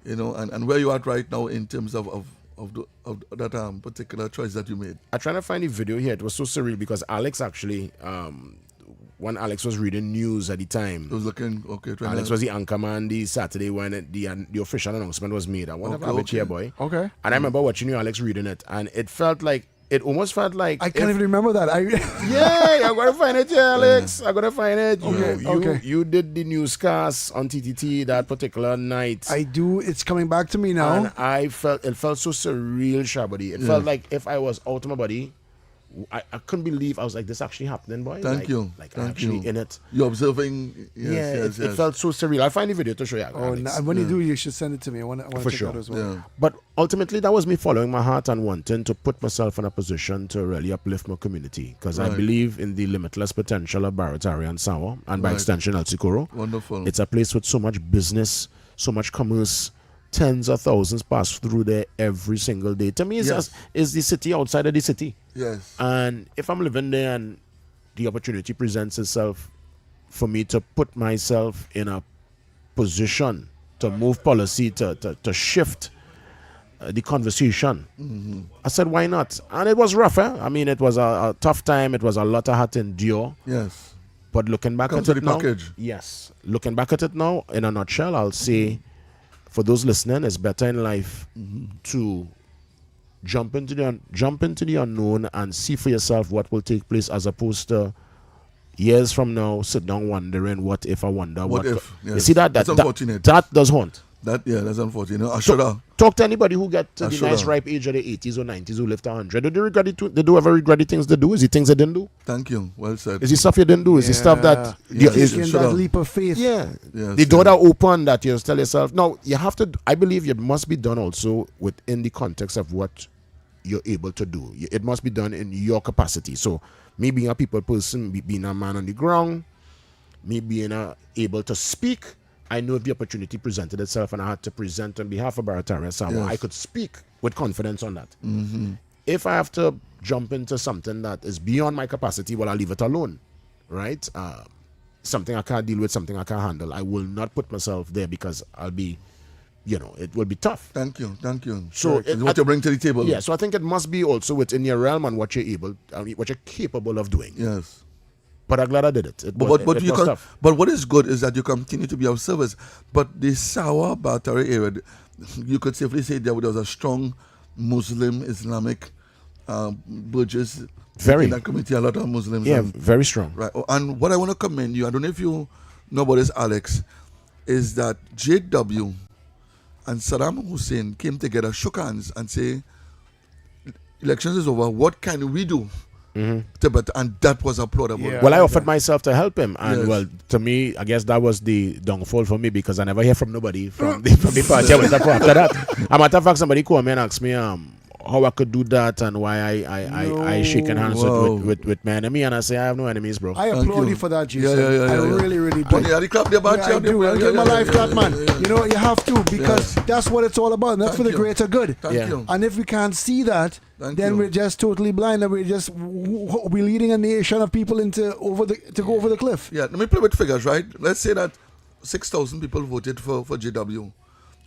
And where you are right now in terms of that particular choice that you made. I'm trying to find the video here. It was so surreal because Alex actually, when Alex was reading news at the time, it was looking okay. Alex was the anchorman the Saturday when the official announcement was made. I want to have it here, boy. Okay. And I remember watching you, Alex, reading it, and it almost felt like I can't even remember that. I'm gonna find it, Alex. I'm gonna find it. Okay. You did the newscast on TTT that particular night. I do. It's coming back to me now. And it felt so surreal, Sharbodie. It felt like if I was out of my body, I couldn't believe I was like, this actually happening, boy. Thank you. I'm actually in it. You're observing. Yes, it felt so surreal. I'll find the video to show you. And when you do, you should send it to me. I want to check sure. out as well. Yeah. But ultimately, that was me following my heart and wanting to put myself in a position to really uplift my community. Because I believe in the limitless potential of Barretari and Sawa, and by extension, El Socorro. Wonderful. It's a place with so much business, so much commerce. Tens of thousands pass through there every single day. To me, it's the city outside of the city. Yes. And if I'm living there and the opportunity presents itself for me to put myself in a position to move policy, to shift the conversation, I said, why not? And it was rough. I mean, it was a tough time. It was a lot I had to endure. Yes. But looking back at it now, looking back at it now, in a nutshell, I'll say, for those listening, it's better in life to jump into the unknown and see for yourself what will take place, as opposed to years from now sit down wondering what if. I wonder what if. Yes. You see that's unfortunate. That does haunt. That's unfortunate. Talk to anybody who get to the nice ripe age of the 80s or 90s who lived to 100. Do they regret it? They do ever regret the things they do? Is it things they didn't do? Thank you. Well said. Is it stuff you didn't do? Is it stuff that taking that leap of faith? Yeah. The door that open that you tell yourself. Now you have to. I believe it must be done also within the context of what you're able to do. It must be done in your capacity. So me being a people person, me being a man on the ground, me being able to speak, I know if the opportunity presented itself and I had to present on behalf of Barataria Samoa, I could speak with confidence on that. If I have to jump into something that is beyond my capacity, well, I'll leave it alone, right? Something I can't deal with, something I can't handle, I will not put myself there because I'll be, it will be tough. Thank you. So what you bring to the table. Yeah, so I think it must be also within your realm and what you're what you're capable of doing. Yes. But I'm glad I did it. It But was tough. But what is good is that you continue to be of service. But the Sawa Batari area, you could safely say there was a strong Muslim Islamic Burgess Very. in that community. A lot of Muslims. Yeah, very strong. Right. And what I want to commend you, I don't know if you know about this, Alex, is that JW and Saddam Hussein came together, shook hands, and say, elections is over. What can we do? And that was applaudable. Yeah. Well, I offered myself to help him, and Yes. well, to me, I guess that was the downfall for me because I never hear from nobody from the party I went up for after that. As a matter of fact, somebody called me and asked me how I could do that and why I shaking hands with my enemy, and I say I have no enemies, bro. I applaud you for that, Jason. Yeah. I really, really do. Yeah, the clap there, but I do. I'll give my life clap, man. You know, you have to because that's what it's all about. And that's Thank for the you. greater good. Thank you. And if we can't see that, Thank then you. we're just totally blind, and we're leading a nation of people to go over the cliff. Yeah, let me play with figures, right? Let's say that 6,000 people voted for JW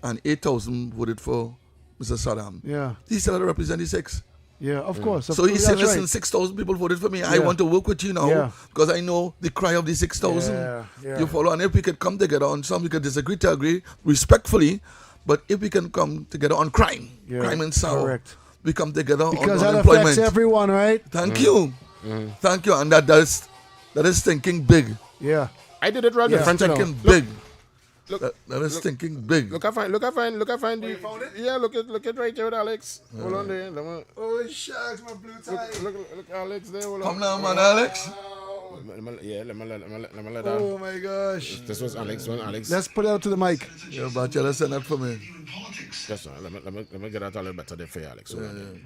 and 8,000 voted for Mr. Saddam. Yeah. He still represent the 6. Yeah, of course. So he's saying, that's listen, right. 6,000 people voted for me. I Yeah. want to work with you now Yeah. because I know the cry of the 6,000. Yeah. You follow? And if we could come together on some, we could disagree to agree respectfully, but if we can come together on crime and sour, correct. we come together Because on that employment. affects everyone, right? Thank you. Thank you. And that is thinking big. Yeah. I did it real That's different, you know. thinking big. Look, That is thinking big. Look, I find the. Yeah, look at right here with Alex. Hold on there. Oh, shucks, my blue tie. Look, Alex there. Hold Come now, man, Alex. Let me let Oh my gosh. This was Alex. Let's put it out to the mic. Yeah, but you send that for me. Yes, sir. Let me get out a little better there for you, Alex.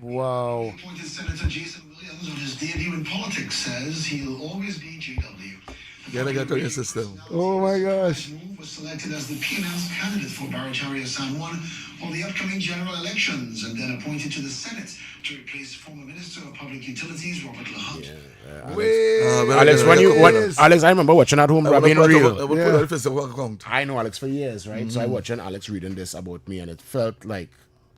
Wow. Appointed Senator Jason Williams on his debut in politics says he'll always be GW. You gotta get on your system. Oh my gosh. Was selected as the P&L's candidate for Barataria San Juan on the upcoming general elections and then appointed to the Senate to replace former Minister of Public Utilities Robert LaHunt. Alex, I remember watching at home, being real. Yeah. I know Alex for years, right? So I watching Alex reading this about me, and it felt like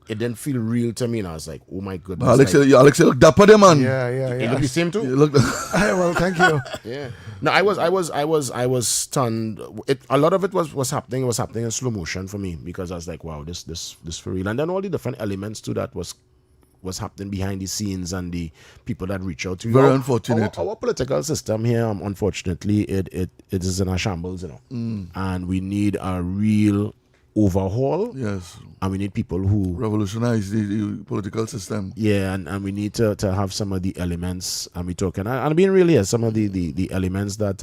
it didn't feel real to me, and I was like, "Oh my goodness!" Alex, like, you look dapper there, man. Yeah. you look the same too. You look. Well, thank you. Yeah. No, I was stunned. A lot of it was happening. It was happening in slow motion for me because I was like, "Wow, this for real." And then all the different elements to that was happening behind the scenes and the people that reach out to you. Very unfortunate. Our political system here, unfortunately, it is in a shambles, you know, and we need a real overhaul. Yes. And we need people who revolutionize the political system. Yeah, and we need to have some of the elements, and we're talking, and being really here, some of the elements that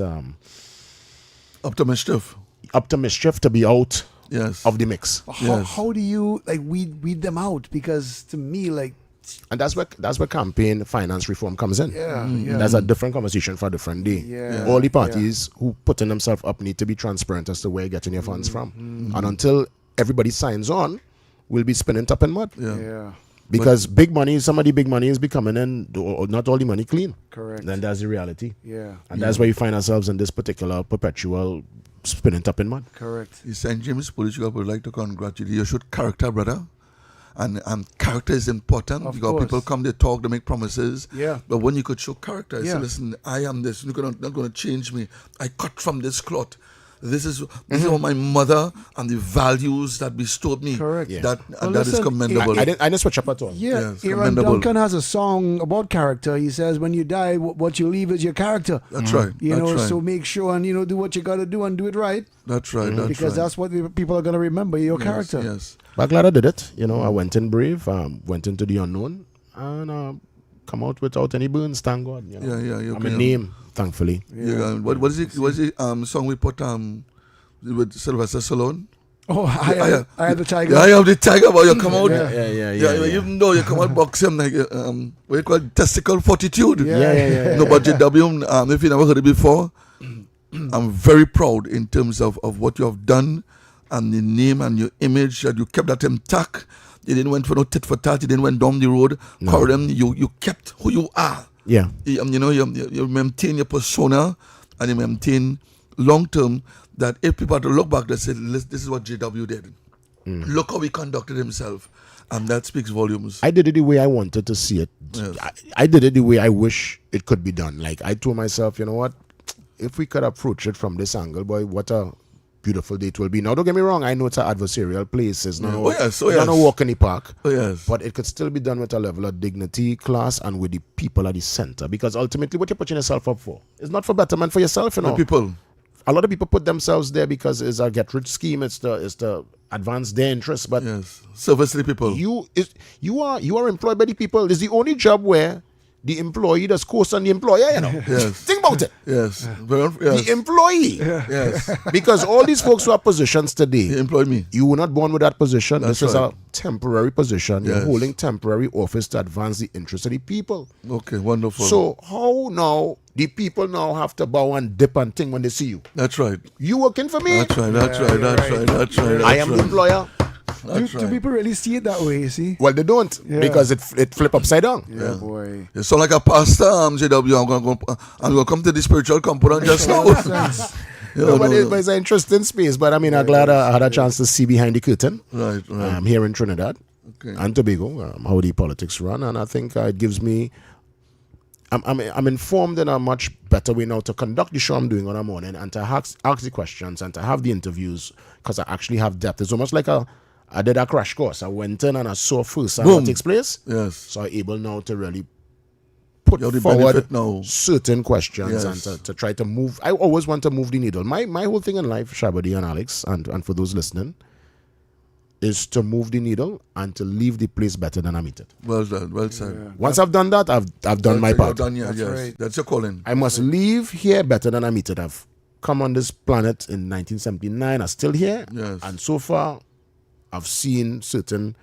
up to mischief to be out yes of the mix. How do you weed them out? Because to me, and that's where campaign finance reform comes in. Yeah. That's a different conversation for a different day. Yeah. All the parties who putting themselves up need to be transparent as to where you're getting your funds from. And until everybody signs on, we'll be spinning top in mud. Yeah. Because big money, some of the big money is becoming in, not all the money clean. Correct. Then that's the reality. Yeah. And that's why we find ourselves in this particular perpetual spinning top in mud. Correct. The St. James Police Club would like to congratulate you. You showed character, brother. And character is important because people come, they talk, they make promises. Yeah. But when you could show character, say, Yeah. listen, I am this. You're not going to change me. I cut from this cloth. This is what my mother and the values that bestowed me. Correct. Yeah. That is commendable. I didn't switch up at all. Yeah, it's Aaron commendable. Duncan has a song about character. He says, when you die, what you leave is your character. That's right. You know, That's right. so make sure and, do what you got to do and do it right. That's right. That's Because right. that's what people are going to remember, your character. Yes. But I'm glad I did it. I went in brave, went into the unknown, and come out without any burns, thank God. Yeah. I'm a name, thankfully. Yeah. What is it? What's the song we put with Sylvester Stallone? Oh, I had the tiger. Yeah, I have the tiger, but you come out. Yeah. Even though you come out boxing like what you call it, testicle fortitude. Yeah. No, but JW, if you never heard it before, I'm very proud in terms of what you have done and the name and your image, that you kept that intact. You didn't went for no tit for tat. You didn't went down the road. No. You kept who you are. Yeah. You maintain your persona and you maintain long term that if people have to look back, they say, this is what JW did. Look how he conducted himself. And that speaks volumes. I did it the way I wanted to see it. Yes. I did it the way I wish it could be done. Like, I told myself, you know what? If we could approach it from this angle, boy, what a beautiful day it will be. Now, don't get me wrong. I know it's an adversarial place. It's not a walk in the park. Oh, yes. But it could still be done with a level of dignity, class, and with the people at the center. Because ultimately, what you're putting yourself up for is not for betterment for yourself, you know. The people. A lot of people put themselves there because it's a get-rich scheme. It's to advance their interests. But yes, service to the people. You are employed by the people. It's the only job where the employee does course on the employer, you know. Yes. Think about it. Yes. The employee. Yes. Because all these folks who have positions today, He employed me. you were not born with that position. That's this is right. a temporary position. You're Yes. holding temporary office to advance the interests of the people. Okay, wonderful. So how now the people now have to bow and dip and think when they see you? That's right. You working for me? That's right. I am the employer. Do people really see it that way, you see? Well, they don't because it flip upside down. Yeah, boy. You sound like a pastor, JW. I'm gonna come to the spiritual component just now. But it's an interesting space. But I mean, I'm glad I had a chance to see behind the curtain. Right. Here in Trinidad Okay. and Tobago, how the politics run, and I think it gives me. I'm informed in a much better way now to conduct the show I'm doing on a morning and to ask the questions and to have the interviews because I actually have depth. It's almost like I did a crash course. I went in and I saw first what takes place. Yes. So I'm able now to really put You have the forward benefit now. certain questions Yes. and to try to move. I always want to move the needle. My whole thing in life, Sharbodie and Alex, and for those listening, is to move the needle and to leave the place better than I meet it. Well done. Well said. Yeah. Once I've done that, I've done my part. Done, yeah, That's yes. right. That's your calling. I must leave here better than I meet it. I've come on this planet in 1979. I'm still here. Yes. And so far, I've seen certain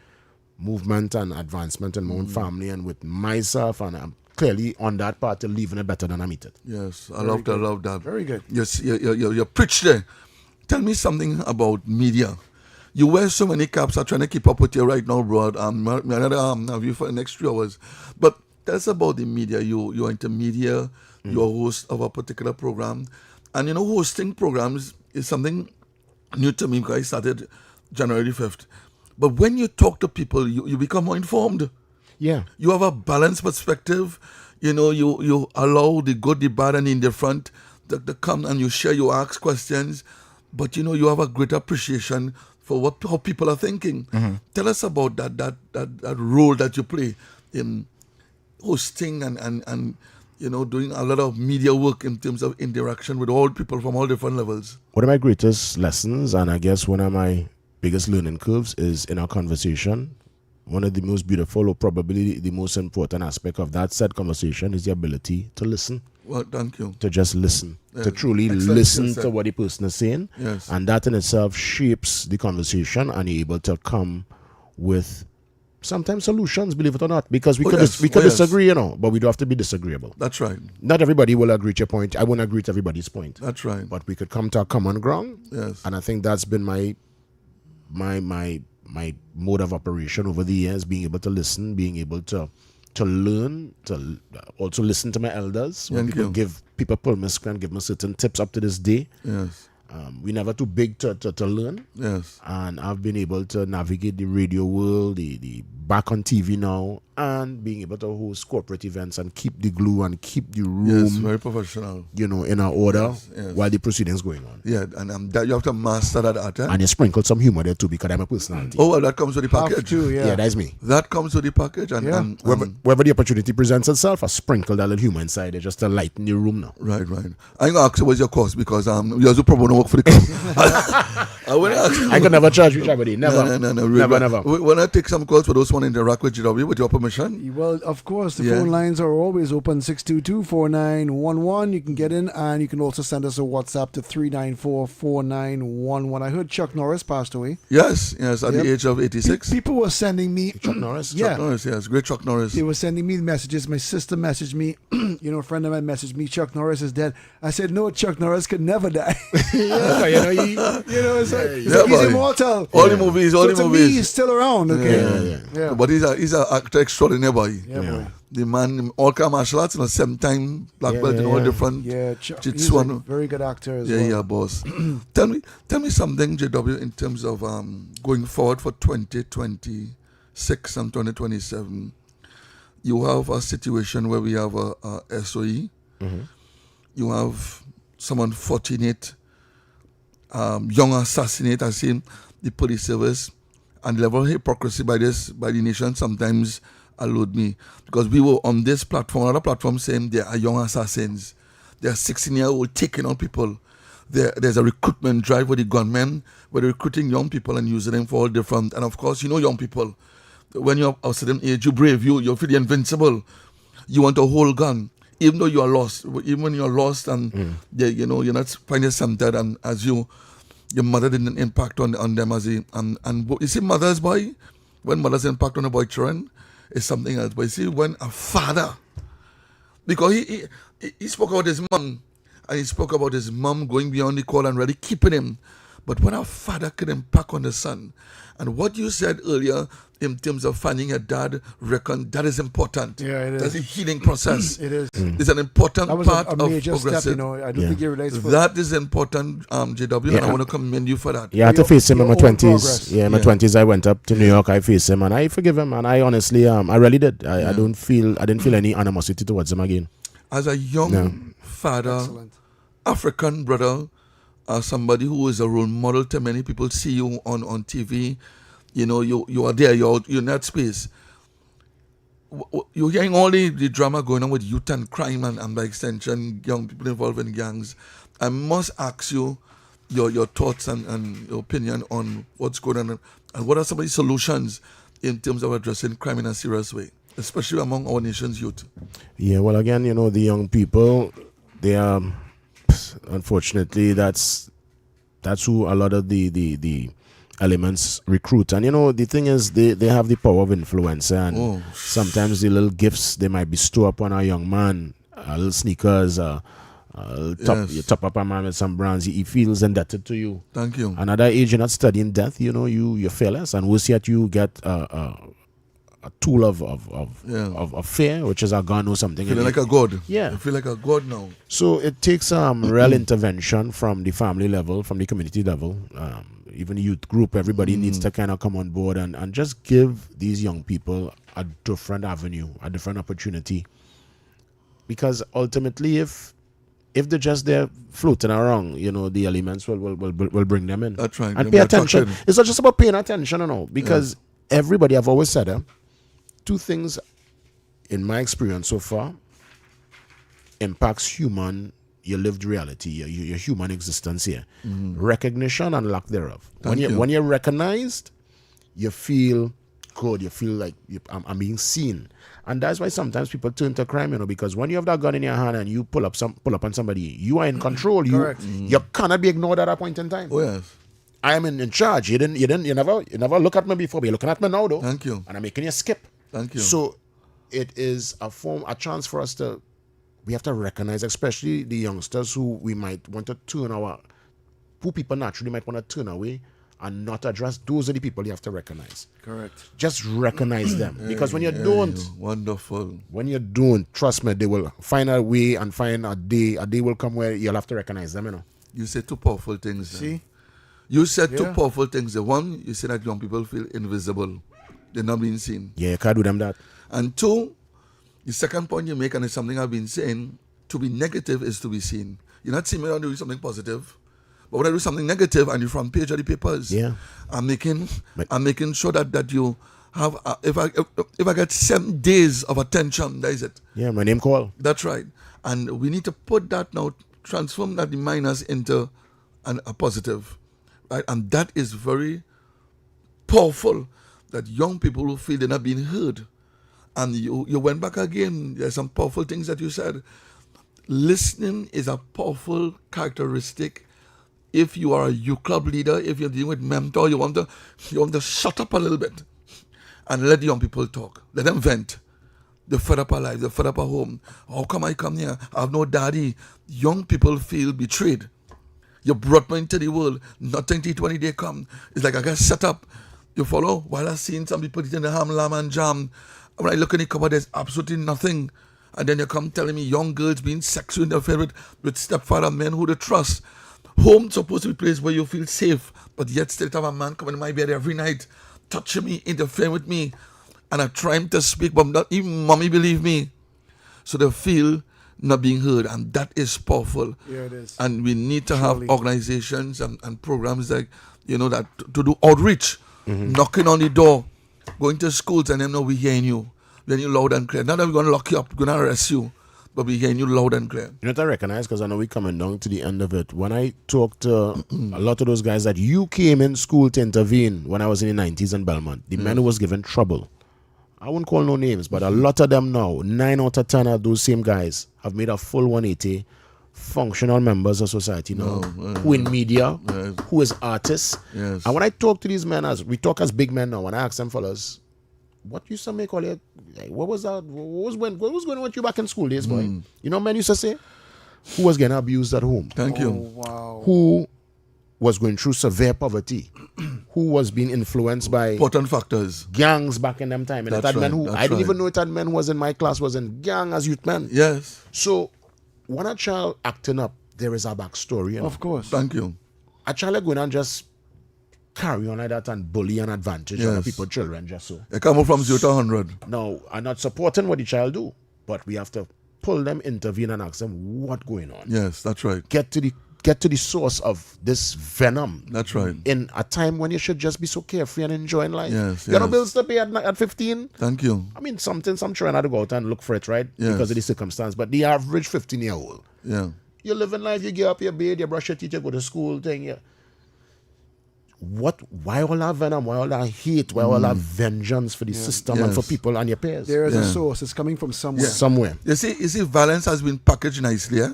movement and advancement in my own family and with myself. And I'm clearly on that part to leaving it better than I meet it. Yes, I love that. Very good. Yes, you preach there. Tell me something about media. You wear so many caps. I'm trying to keep up with you right now, bro. Have you for the next 3 hours. But tell us about the media. You're into media. You're a host of a particular program. And you know, hosting programs is something new to me because I started January 5th. But when you talk to people, you become more informed. Yeah. You have a balanced perspective. You know, you allow the good, the bad, and the indifferent to come and you share, you ask questions. But, you know, you have a greater appreciation for how people are thinking. Tell us about that role that you play in hosting and you know, doing a lot of media work in terms of interaction with all people from all different levels. One of my greatest lessons, and I guess one of my biggest learning curves, is in our conversation. One of the most beautiful, or probably the most important aspect of that said conversation is the ability to listen. Well, thank you. To just listen. Yes. To truly Excellent. listen Yes, sir. to what the person is saying. Yes. And that in itself shapes the conversation and you're able to come with sometimes solutions, believe it or not. Because we could disagree, you know, but we don't have to be disagreeable. That's right. Not everybody will agree to your point. I won't agree to everybody's point. That's right. But we could come to a common ground. Yes. And I think that's been my mode of operation over the years, being able to listen, being able to learn, to also listen to my elders. When Thank people you. give people pull me and give me certain tips up to this day. Yes. We're never too big to learn. Yes. And I've been able to navigate the radio world, the back on TV now, and being able to host corporate events and keep the glue and keep the room, Yes, very professional. you know, in our order Yes. while the proceedings going on. Yeah, and that you have to master that art. And you sprinkle some humor there too because I'm a personality. Oh, well, that comes with the Have package. to, Yeah, that's me. That comes with the package. And, Yeah. and Wherever the opportunity presents itself, I sprinkle that little humor inside it just to lighten the room now. right. I'm going to ask you what's your cost because you also probably don't work for the cost. I want to ask you. I could never charge you, Sharbodie. Never. No, Never. When I take some calls for those who want to interact with GW, with your permission, information. Well, of course, the Yeah. phone lines are always open, 622-4911. You can get in, and you can also send us a WhatsApp to 394-4911. I heard Chuck Norris passed away. Yes, at Yep. the age of 86. People were sending me... Chuck Norris? Yeah. Chuck Norris, yes. Great Chuck Norris. They were sending me messages. My sister messaged me. A friend of mine messaged me, Chuck Norris is dead. I said, no, Chuck Norris could never die. It's like he's boy. immortal. All the movies, to me, he's still around, okay? Yeah. But he's an actor extraordinary, boy. Boy. The man, all kind of martial arts, 7-time black belt in all different Yeah, he's a jitsu. very good actor as well. Yeah, boss. Tell me something, JW, in terms of going forward for 2026 and 2027. You have a situation where we have a SOE. You have someone fortunate, young assassinate, I see the police service, and the level of hypocrisy by the nation sometimes allude me, because we were on this platform, another platform, saying there are young assassins, there are 16-year-old taking on people. There's a recruitment drive with the gunmen, where they're recruiting young people and using them for all different. And of course, young people, when you're of a certain age, you brave, you feel invincible. You want a whole gun, even though you are lost. Even when you're lost and you're not finding centered, and as your mother didn't impact on them as and you see, mothers, boy, when mothers impact on a boy children, it's something else. But you see, when a father, because he spoke about his mom, and he spoke about his mom going beyond the call and really keeping him. But when a father can impact on the son, and what you said earlier in terms of finding a dad, that is important. Yeah, it is. That's a healing process. It is. It's an important That was part a major of progressive. step, I don't think you realize. That is important, JW, and I want to commend you for that. Yeah, I had to face him in my Your own 20s. progress. Yeah, in my 20s, I went up to New York. I faced him, and I forgive him. And I honestly, I really did. I didn't feel any animosity towards him again. As a young father, Excellent. African brother, somebody who is a role model to many people, see you on TV, you are there, you're in that space. You're hearing all the drama going on with youth and crime and by extension, young people involved in gangs. I must ask you your thoughts and your opinion on what's going on and what are some of the solutions in terms of addressing crime in a serious way, especially among our nation's youth. Yeah, well, again, the young people, they are, unfortunately, that's who a lot of the elements recruit. And the thing is, they have the power of influence, and sometimes the little gifts they might bestow upon a young man, little sneakers, you top up a man with some brands, he feels indebted to you. Thank you. And at that age, you're not studying death, you're fearless, and worse yet, you get a tool of fear, which is a gun or something. Feeling like a god. Yeah. I feel like a god now. So it takes real intervention from the family level, from the community level, even the youth group. Everybody needs to kind of come on board and just give these young people a different avenue, a different opportunity. Because ultimately, if they're just there floating around, the elements will bring them in. That's right. And pay attention. It's not just about paying attention, because everybody, I've always said, two things in my experience so far impacts your lived reality, your human existence here. Recognition and lack thereof. When you're recognized, you feel good, you feel like I'm being seen. And that's why sometimes people turn to crime, because when you have that gun in your hand and you pull up on somebody, you are in control. You cannot be ignored at that point in time. Oh yes. I am in charge. You never look at me before, but you're looking at me now, though. Thank you. And I'm making you skip. Thank you. So it is a chance for us we have to recognize, especially the youngsters who we might want to who people naturally might want to turn away and not address. Those are the people you have to recognize. Correct. Just recognize them. Because when you don't, wonderful. When you don't, trust me, they will find a way and find a day will come where you'll have to recognize them, You say two powerful things. See? You said two powerful things. The one, you said that young people feel invisible. They're not being seen. Yeah, you can't do them that. And two, the second point you make, and it's something I've been saying, to be negative is to be seen. You're not seeing me when I do something positive. But when I do something negative and you're front page of the papers, I'm making sure that you have, if I get 7 days of attention, that is it. Yeah, my name call. That's right. And we need to put that now, transform that the minus into a positive. Right? And that is very powerful, that young people who feel they're not being heard. And you went back again. There's some powerful things that you said. Listening is a powerful characteristic. If you are a youth club leader, if you're dealing with mentor, you want to shut up a little bit and let the young people talk. Let them vent. They're fed up alive. They're fed up at home. How come I come here? I have no daddy. Young people feel betrayed. You brought me into the world. Nothing to eat when they come. It's like I get set up. You follow? While I've seen some people eating the ham, lamb, and jam, when I look in the cupboard, there's absolutely nothing. And then you come telling me young girls being sexually interfered with stepfather men who they trust. Home supposed to be a place where you feel safe, but yet still have a man coming in my bed every night, touching me, interfering with me. And I'm trying to speak, but not even mommy believe me. So they feel not being heard, and that is powerful. Yeah, it is. And we need to have organizations and programs like, that to do outreach, knocking on the door, going to schools and them know we hearing you. We're hearing you loud and clear. Not that we're going to lock you up, we're going to arrest you, but we're hearing you loud and clear. You know what I recognize, because I know we're coming down to the end of it. When I talk to a lot of those guys that you came in school to intervene when I was in the 90s in Belmont, the men who was given trouble, I wouldn't call no names, but a lot of them now, 9 out of 10 of those same guys have made a full 180, functional members of society now, who in media, who is artists. Yes. And when I talk to these men, we talk as big men now, when I ask them fellas, what used to make all that? What was that? What was going on with you back in school days, boy? You know, men used to say, who was getting abused at home? Thank you. Wow. Who was going through severe poverty? Who was being influenced by important factors, gangs back in them time? And That's it had men right, who I didn't even know it had men who was in my class was in gang as youth men. Yes. So when a child acting up, there is a backstory. Of course. Thank you. A child going and just carry on like that and bully and advantage other people, children, just so. They come up from 0 to 100. No, I'm not supporting what the child do, but we have to pull them, intervene, and ask them what going on. Yes, that's right. Get to the source of this venom. That's right. In a time when you should just be so carefree and enjoying life. Yes, You know bills to pay at 15. Thank you. I mean, some children had to go out and look for it, right? Yes. Because of the circumstance. But the average 15-year-old, Yeah. you live in life, you get up, you bathe, you brush your teeth, you go to school, thing. Why all that venom? Why all that hate? Why all that vengeance for the system and for people and your peers? There is a source. It's coming from somewhere. Somewhere. You see, violence has been packaged nicely, eh?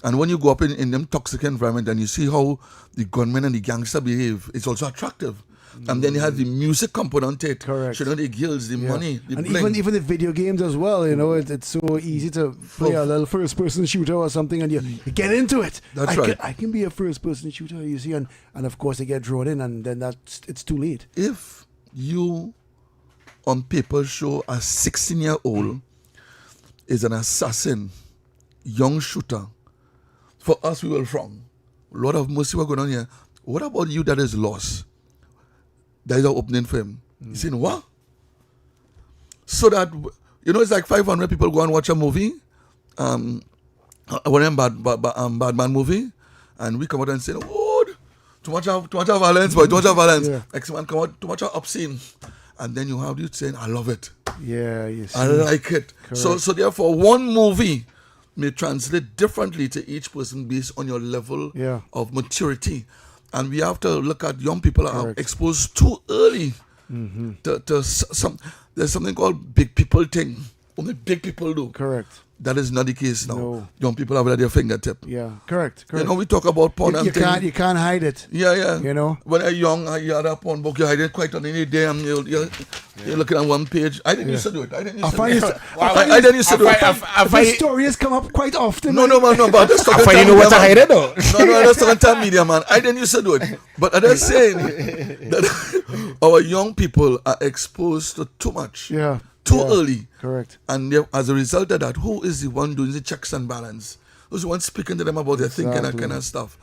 And when you go up in them toxic environment and you see how the gunmen and the gangster behave, it's also attractive. And then you have the music component to it. Correct. The girls, the money, the and bling. even the video games as well, it's so easy to play a little first-person shooter or something, and you get into it. That's right. I can be a first-person shooter, you see, and of course they get drawn in, and then it's too late. If you, on paper, show a 16-year-old is an assassin, young shooter, for us we will frown. Lord of mercy, what's going on here? What about you that is lost? That is our opening for him. He's saying, what? So that, it's like 500 people go and watch a movie, one of them bad man movie, and we come out and say, oh, too much of violence, boy, too much of violence. Yeah. Next man come out, too much of obscene. And then you have you saying, I love it. Yeah, you see. I like it. So therefore, one movie may translate differently to each person based on your level of maturity. And we have to look at young people are exposed too early to some. There's something called big people thing. Only big people do. Correct. That is not the case now. No. Young people have it at their fingertip. Yeah, correct. We talk about porn and things. You can't hide it. Yeah. When you're young, you had a porn book, you hide it quite on any day, and you're looking at one page. I didn't used to do it. I didn't used to do it. The story has come up quite often. No, but that's talking you know what to hide it though. No, that's talking media, man. I didn't used to do it. But I'm just saying that our young people are exposed to too much. Yeah. Too early. Correct. And as a result of that, who is the one doing the checks and balance? Who's the one speaking to them about their thinking and kind of stuff?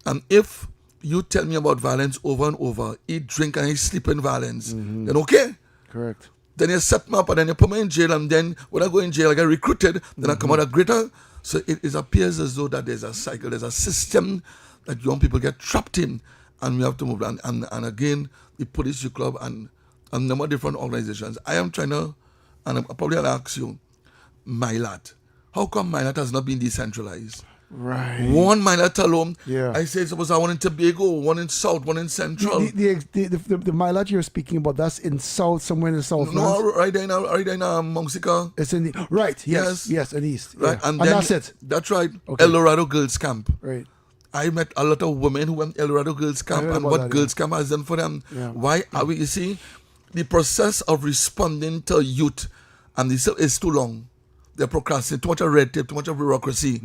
And if you tell me about violence over and over, eat, drink, and sleep in violence, then okay. Correct. Then you set me up and then you put me in jail, and then when I go in jail, I get recruited, then I come out a greater. So it appears as though that there's a cycle, there's a system that young people get trapped in, and we have to move on. And again, the Police Youth Club and a number of different organizations. I am trying to, and I'll probably ask you, MyLat. How come MyLat has not been decentralized? Right. 1 mile at alone. Yeah. I say suppose I one in Tobago, one in South, one in Central. The mileage you're speaking about, that's in South, somewhere in the South. No, right there in Monsica. It's in the right. Yes. And East. Right, Yeah. and that's it. That's right. Okay. El Dorado Girls Camp. Right. I met a lot of women who went El Dorado Girls Camp and what Girls Camp has done for them. Yeah. Why are we? You see, the process of responding to youth and this is too long. They're procrastinating, too much of red tape, too much of bureaucracy.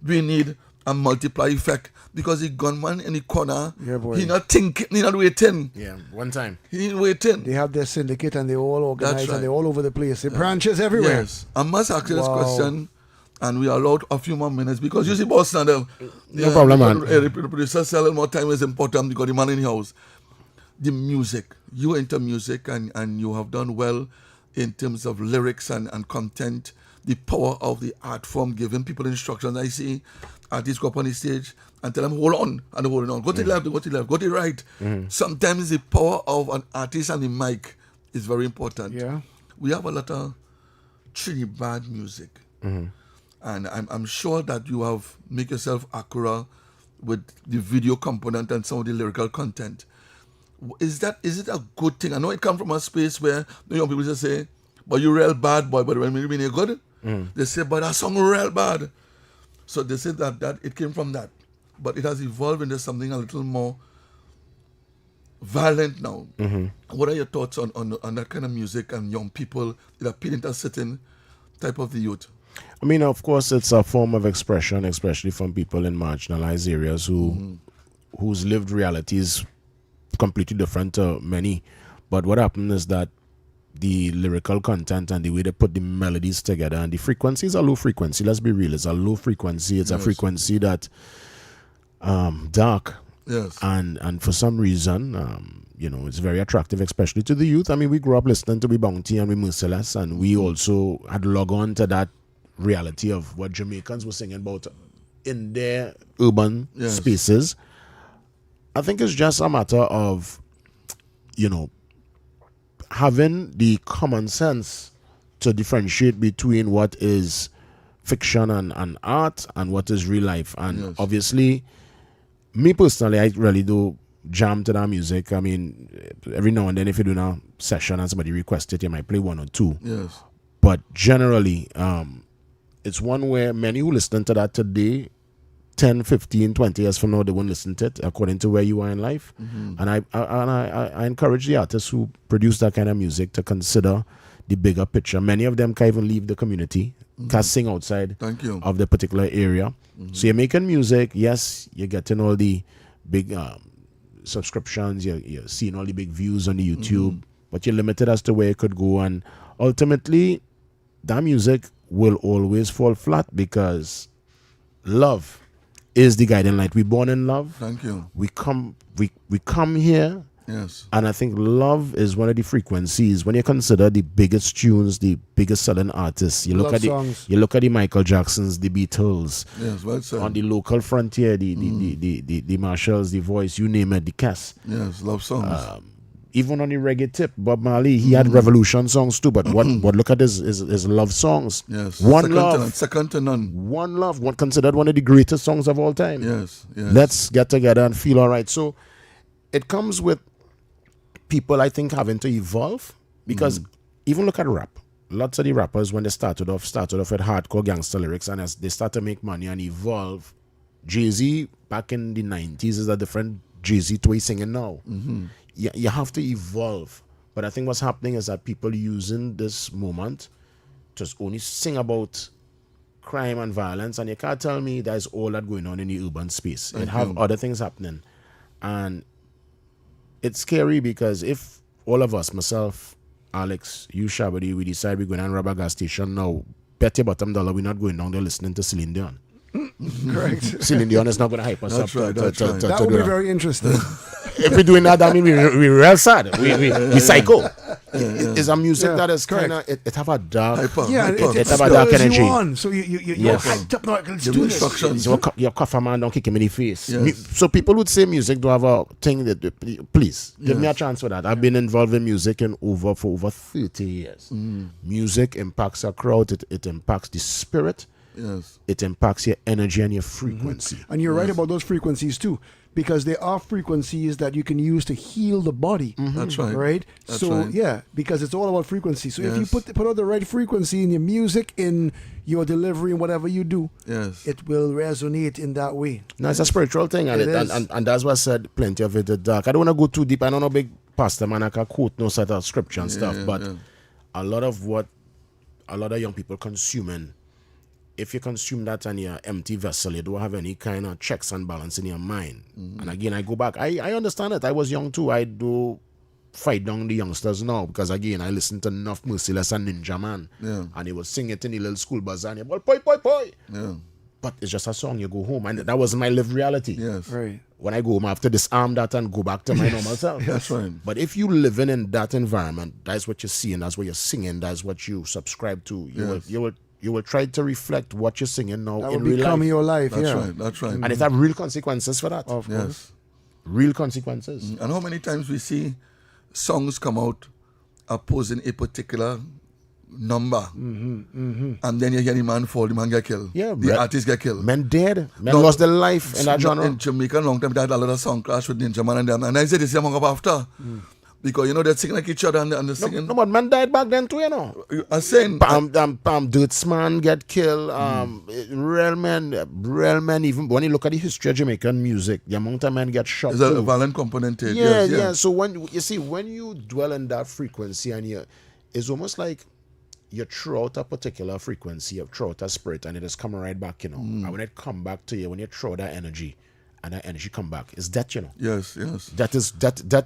We need a multiply effect because the gunman in the corner, he not thinking, he not waiting. Yeah, one time. He ain't waiting. They have their syndicate and they all organized That's right. and they're all over the place. They branches everywhere. Yes. I must ask you this question. And we are allowed a few more minutes because you see, boss, now no problem, man. The producer selling more time is important because the man in the house. The music, you enter music and you have done well in terms of lyrics and content. The power of the art form, giving people instructions. I see artists go up on the stage and tell them, hold on, and they're holding on. Go to the left, go to the left, go to the right. Sometimes the power of an artist and the mic is very important. Yeah. We have a lot of Trinidad music. And I'm sure that you have make yourself accurate with the video component and some of the lyrical content. Is it a good thing? I know it comes from a space where the young people just say, but you're real bad boy, but when you mean you're good, they say, but that song real bad. So they say that it came from that. But it has evolved into something a little more violent now. What are your thoughts on that kind of music and young people that appeal into a certain type of the youth? I mean, of course, it's a form of expression, especially from people in marginalized areas whose lived reality is completely different to many. But what happened is that the lyrical content and the way they put the melodies together and the frequency is a low frequency. Let's be real, it's a low frequency. It's a frequency that dark. Yes. And for some reason, it's very attractive, especially to the youth. I mean, we grew up listening to We Bounty and We Merciless, and we also had log on to that reality of what Jamaicans were singing about in their urban spaces. I think it's just a matter of, having the common sense to differentiate between what is fiction and art and what is real life. And obviously, me personally, I really do jam to that music. I mean, every now and then if you do a session and somebody requests it, you might play one or two. Yes. But generally, it's one where many who listen to that today, 10, 15, 20 years from now, they won't listen to it according to where you are in life. And I encourage the artists who produce that kind of music to consider the bigger picture. Many of them can't even leave the community, can't sing outside of the particular area. So you're making music, yes, you're getting all the big subscriptions, you're seeing all the big views on the YouTube, but you're limited as to where it could go. And ultimately, that music will always fall flat because love is the guiding light. We're born in love. Thank you. We come here. Yes. And I think love is one of the frequencies. When you consider the biggest tunes, the biggest selling artists, you look at the Michael Jacksons, the Beatles. Yes, well said. On the local frontier, the Marshalls, the Voice, you name it, the Cass. Yes, love songs. Even on the reggae tip, Bob Marley, he had revolution songs too. But what look at his love songs. Yes. Second to none. One Love, considered one of the greatest songs of all time. Yes. Yes. Let's get together and feel all right. So it comes with people, I think, having to evolve, because even look at rap. Lots of the rappers, when they started off with hardcore gangster lyrics, and as they start to make money and evolve, Jay-Z back in the 90s is a different Jay-Z to what he's singing now. You have to evolve. But I think what's happening is that people using this moment to only sing about crime and violence, and you can't tell me there's all that going on in the urban space. It have other things happening. And it's scary because if all of us, myself, Alex, you, Sharbodie, we decide we're going to rob a gas station now, bet your bottom dollar we're not going down there listening to Celine Dion. Correct. Celine Dion is not going to hype us That's up. right. That would be very interesting. If we're doing that, I mean, we're real sad. We psycho. It's a music that is kind of, it have a dark, it have a dark energy. You on, so you're hyped up now. Let's do this. Instructions. Your cough man, don't kick him in the face. Yes. So people would say music do have a thing that, please, give me a chance for that. I've been involved in music for over 30 years. Music impacts a crowd. It impacts the spirit. Yes. it impacts your energy and your frequency. And you're right about those frequencies too, because there are frequencies that you can use to heal the body. That's right. Right? That's so right. yeah, because it's all about frequency. So if you Yes. put out the right frequency in your music, in your delivery, and whatever you do, Yes. it will resonate in that way. No, it's a spiritual thing, and It is. and that's what I said plenty of it. The dark. I don't want to go too deep. I don't know big pastor man. I can quote no set of scripture and stuff, but a lot of young people consuming. If you consume that and you're empty vessel, you don't have any kind of checks and balance in your mind. And again, I go back. I understand it. I was young too. I do fight down the youngsters now because again, I listen to enough Merciless and Ninja Man, and he would sing it in the little school bazaar. And he would, poi. Yeah. But it's just a song. You go home, and that was my lived reality. Yes. Right. When I go home, I have to disarm that and go back to my normal self. That's right. But if you living in that environment, that's what you're seeing, that's what you're singing, that's what you subscribe to. You will try to reflect what you're singing now That in will real become life. your life. That's yeah. right. That's right. And it have real consequences for that. Of course. Yes. Real consequences. And how many times we see songs come out opposing a particular number, and then you hear the man fall, the man get killed. Yeah, the artist get killed. Men dead. Men lost their life in that genre. In Jamaica, long time, they had a lot of song clash with Ninja Man and them. And I said, this hung up after. Because, you know, they're singing like each other and they're singing. No, but men died back then too, you know. I'm saying. Dirtsman get killed. Real men, even when you look at the history of Jamaican music, the amount of men get shot There's too. a violent component to it. Yeah, Yes, yeah. So when you dwell in that frequency and it's almost like you throw out a particular frequency, you throw out a spirit, and it is coming right back, you know. And when it come back to you, when you throw that energy, and that energy come back, it's that, you know. Yes. That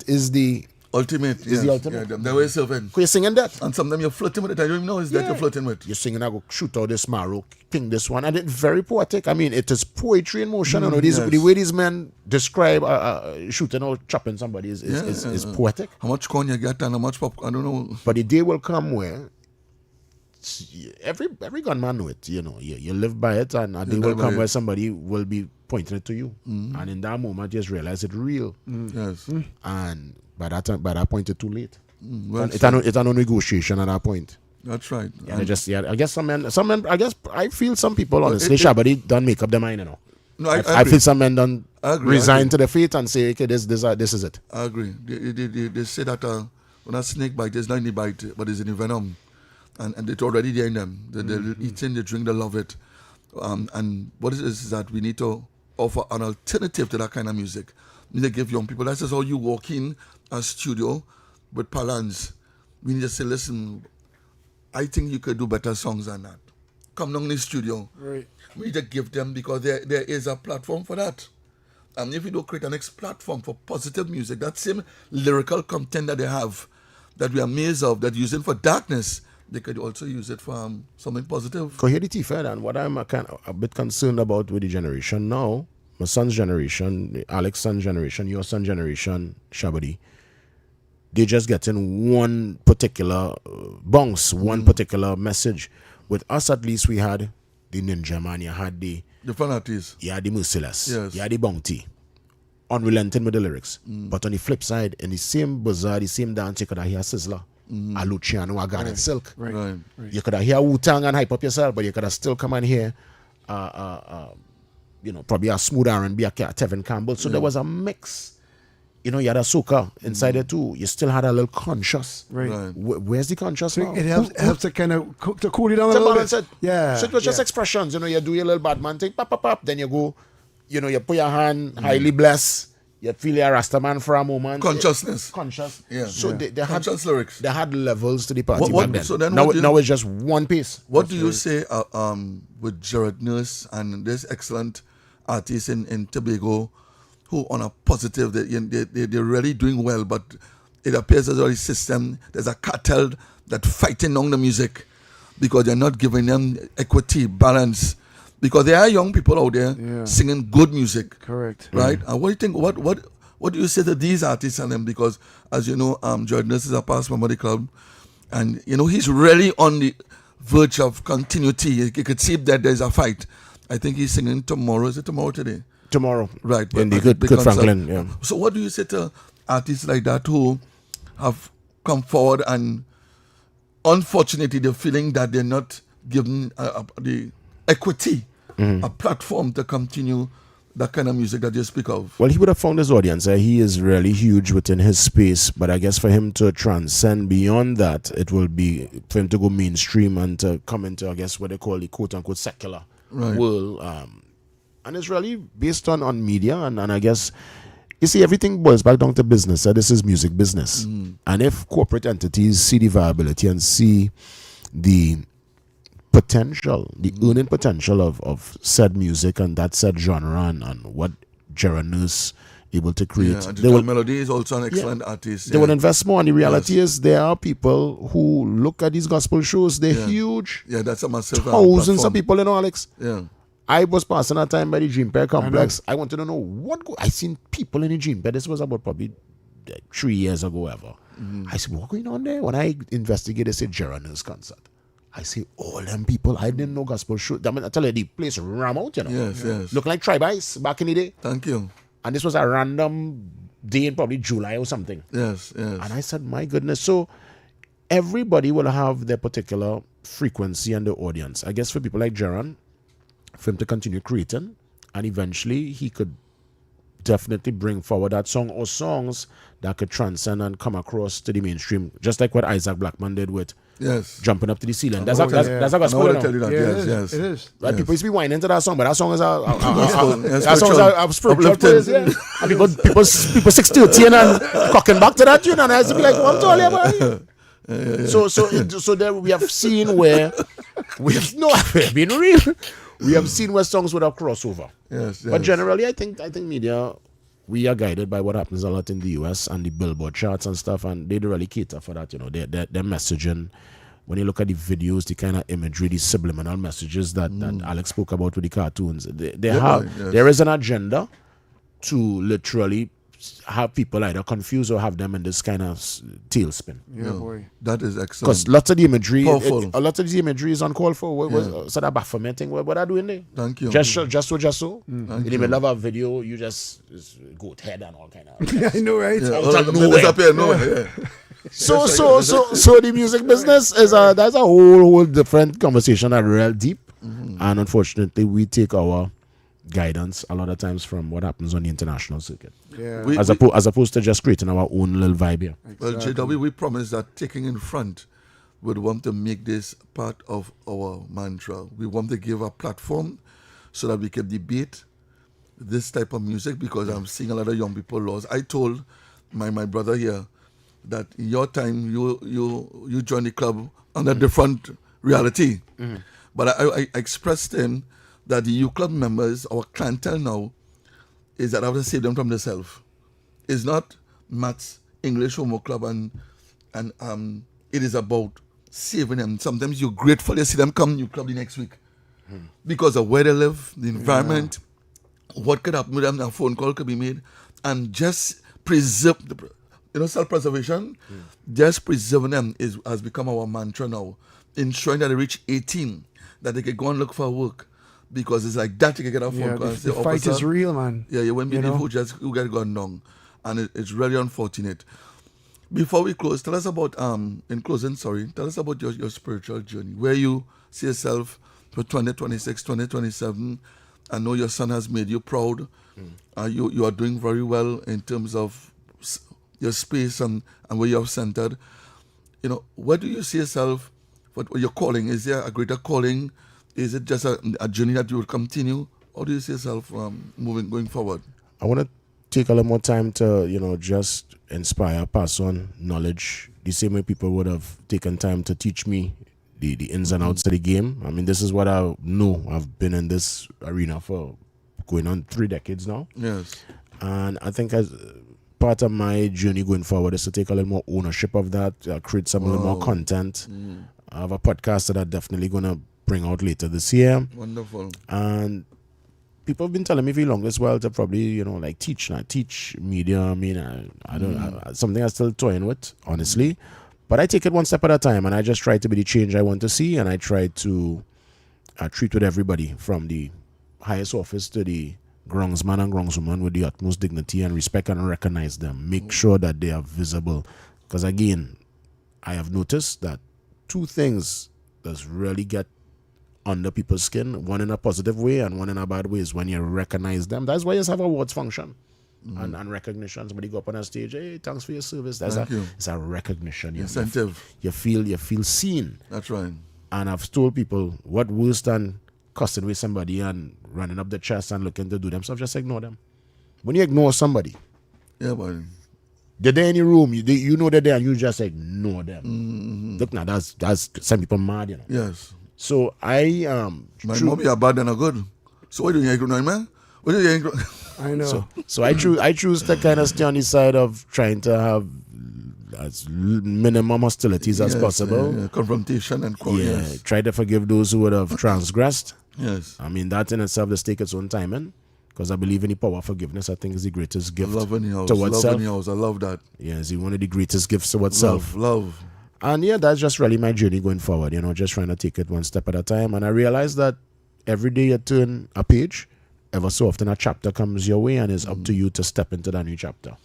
is the Ultimate. Is the ultimate. Yeah, the way serving. You're singing that. And sometimes you're flirting with it. I don't even know it's that you're flirting with. You're singing, I go shoot out this marrow, ping this one. And it's very poetic. I mean, it is poetry in motion. You know, the way these men describe shooting or chopping somebody is poetic. How much corn you get and how much popcorn, I don't know. But the day will come where every gunman know it, you know. You live by it, and a day will come where somebody will be pointing it to you. And in that moment, you just realize it's real. Yes. And by that point, it's too late. Well, It's a no negotiation at that point. That's right. Yeah, I guess some men. I guess I feel some people honestly, Sharbodie don't make up their mind, you know. No, I feel some men don't agree. resign to the fate and say, okay, this is it. I agree. They say that when a snake bite, there's not any bite, but there's any venom, and it's already there in them. They eat it, they drink, they love it. And what it is that we need to offer an alternative to that kind of music. We need to give young people. That's just how you walk in a studio with Palans. We need to say, listen, I think you could do better songs than that. Come down in the studio. Right. We need to give them, because there is a platform for that. And if you don't create a next platform for positive music, that same lyrical content that they have, that we are amazed of, that using for darkness, they could also use it for something positive. Because here the tea fair, and what I'm a bit concerned about with the generation now, my son's generation, Alex's son's generation, your son's generation, Sharbodie, they're just getting one particular bounce, one particular message. With us, at least, we had the Ninja Man, you had the fanatics, you had the Merciless, yes, you had the Bounty, unrelenting with the lyrics. But on the flip side, in the same bazaar, the same dance, you could hear Sizzler, a Luciano, a Garnet Silk. Right. You could hear Wu-Tang and hype up yourself, but you could still come and hear probably a smooth R&B, a Tevin Campbell. So there was a mix. You know, you had a soca inside there too. You still had a little conscious. Right. Where's the conscious now? It helps to kind of to cool it down a To little balance bit. it. Yeah. So it was just expressions. You know, you do your little bad man thing, pop, pop, pop. Then you go, you know, you put your hand highly blessed. You feel you're a Rasta man for a moment. Consciousness. Conscious. Yeah. So they had conscious lyrics. They had levels to the party back then. So then now it's just one piece. What do you say with Jared Nurse and this excellent artist in Tobago, who on a positive, they're really doing well, but it appears as though the system, there's a cartel that fighting on the music because they're not giving them equity, balance, because there are young people out there singing good music. Correct. Right? And what do you think, what do you say to these artists and them? Because as you know, Jared Nurse is a past member of the club, and you know, he's really on the verge of continuity. You could see that there's a fight. I think he's singing tomorrow. Is it tomorrow today? Tomorrow. Right. In the good Franklin, yeah. So what do you say to artists like that who have come forward and unfortunately they're feeling that they're not given the equity, a platform to continue that kind of music that you speak of. Well, he would have found his audience. He is really huge within his space, but I guess for him to transcend beyond that, it will be for him to go mainstream and to come into, I guess, what they call the quote-unquote secular world. And it's really based on media, and I guess, you see, everything boils back down to business. This is music business. And if corporate entities see the viability and see the potential, the earning potential of said music and that said genre and what Gerard is able to create. They will, Melody is also an excellent artist. They will invest more, and the reality is there are people who look at these gospel shows, they're huge. Yeah, that's a massive thousands of people, Alex. Yeah. I was passing a time by the Dream Pair complex. I wanted to know I seen people in the Dream Pair. This was about probably 3 years ago ever. I said, what going on there? When I investigated, they said Gerard's concert. I say, all them people, I didn't know gospel show. I mean, I tell you, the place ram out, Yes. Look like Tribe Ice back in the day. Thank you. And this was a random day in probably July or something. Yes. And I said, my goodness. So everybody will have their particular frequency and the audience. I guess for people like Gerard, for him to continue creating, and eventually he could definitely bring forward that song or songs that could transcend and come across to the mainstream, just like what Isaac Blackman did with Jumping Up to the Ceiling. That's a gospel. Tell you that. Yes. It is. Right, people used to be whining to that song, but that song is a spiritual praise. Yeah. And people 6:13 and cocking back to that tune, and I used to be like, what I'm talking about? So there we have seen where we've been real. We have seen where songs would have crossover. Yes. But generally, I think media, we are guided by what happens a lot in the US and the Billboard charts and stuff, and they don't really cater for that. Their messaging. When you look at the videos, the kind of imagery, the subliminal messages that Alex spoke about with the cartoons, there is an agenda to literally have people either confused or have them in this kind of tailspin. Yeah, boy. That is excellent. Because lots of the imagery, a lot of the imagery is uncalled for. What sort of Baphomet thing? What are doing there? Thank you. Just so. In the middle of a video, you just goat head and all kind of. Yeah, I know, right? So the music business is that's a whole different conversation, a real deep, and unfortunately we take our guidance a lot of times from what happens on the international circuit, as opposed to just creating our own little vibe here. Well, JW, we promise that taking in front, we want to make this part of our mantra. We want to give a platform so that we can debate this type of music, because I'm seeing a lot of young people lost. I told my brother here that in your time you joined the club on a different reality, but I expressed to him that the U Club members, our clientele now, is that I have to save them from themselves. It's not maths, English, homework club, and it is about saving them. Sometimes you're grateful you see them come U Club the next week because of where they live, the environment, what could happen with them, a phone call could be made, and just preserve, self-preservation, just preserving them has become our mantra now, ensuring that they reach 18, that they can go and look for work. Because it's like that you can get a phone call and say, the fight is real, man. Yeah, when people who get gone down. And it's really unfortunate. Before we close, tell us about, tell us about your spiritual journey, where you see yourself for 2026, 2027. I know your son has made you proud. You are doing very well in terms of your space and where you have centered. Where do you see yourself, what your calling? Is there a greater calling? Is it just a journey that you will continue? Or do you see yourself going forward? I want to take a little more time to, just inspire, pass on knowledge, the same way people would have taken time to teach me the ins and outs of the game. I mean, this is what I know. I've been in this arena for going on 3 decades now. Yes. And I think as part of my journey going forward is to take a little more ownership of that, create some little more content. I have a podcast that I'm definitely going to bring out later this year. Wonderful. And people have been telling me for the longest while to probably, teach media. I mean, I don't something I'm still toying with, honestly. But I take it one step at a time, and I just try to be the change I want to see, and I try to treat with everybody from the highest office to the groundsman and groundswoman with the utmost dignity and respect, and recognize them. Make sure that they are visible. Because again, I have noticed that 2 things that really get under people's skin, one in a positive way and one in a bad way, is when you recognize them. That's why you have awards function and recognition. Somebody go up on a stage, hey, thanks for your service. It's a recognition. Incentive. You feel seen. That's right. And I've told people, what worse than cussing with somebody and running up the chest and looking to do themselves, just ignore them. When you ignore somebody, they're there in your room, you know they're there, and you just ignore them. Look now, that's some people mad, you know. Yes. So I my mom be a bad and a good. So what do you ignore, man? What do you ignore? I know. So I choose to kind of stay on the side of trying to have as minimum hostilities as possible. Confrontation and try to forgive those who would have transgressed. Yes. I mean, that in itself does take its own time in, because I believe in the power of forgiveness. I think is the greatest gift towards self. I love that. Yeah, it's one of the greatest gifts towards self. Love. And yeah, that's just really my journey going forward, you know, just trying to take it one step at a time. And I realized that every day you turn a page, ever so often a chapter comes your way, and it's up to you to step into that new chapter.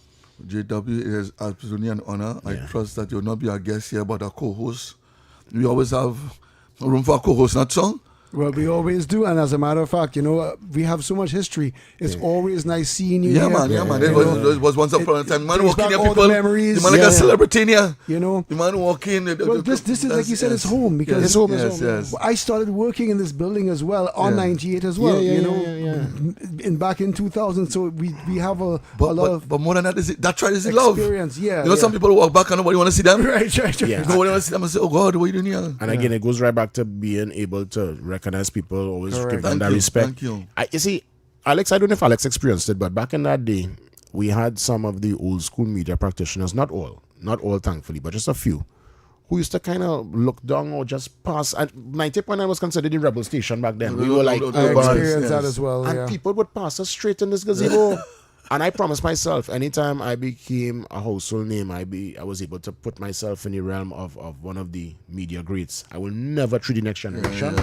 JW, it is absolutely an honor. I trust that you'll not be a guest here, but a co-host. We always have room for a co-host, not so? Well, we always do, and as a matter of fact, you know, we have so much history. It's always nice seeing you. Yeah, here. man. It was once upon a time. Man walking here, all people. the memories. The man like a celebrity in here. You know, the man walking. Well, this is like you said, it's home, because it's home. Yes. I started working in this building as well on 98 as well. Back in 2000. So we have a lot of. But more than that, that's right. Is it love? Experience, yeah. You know, some people walk back and nobody want to see them. Right. Yeah. Nobody want to see them and say, "Oh God, what are you doing here?" And again, it goes right back to being able to recognize people. Always give them that respect. Thank you. You see, Alex, I don't know if Alex experienced it, but back in that day, we had some of the old school media practitioners, not all thankfully, but just a few, who used to kind of look down or just pass. And 90.9 was considered the rebel station back then. We were like, I experienced that as well. And people would pass us straight in this gazebo. And I promised myself, anytime I became a household name, I was able to put myself in the realm of one of the media greats. I will never treat the next generation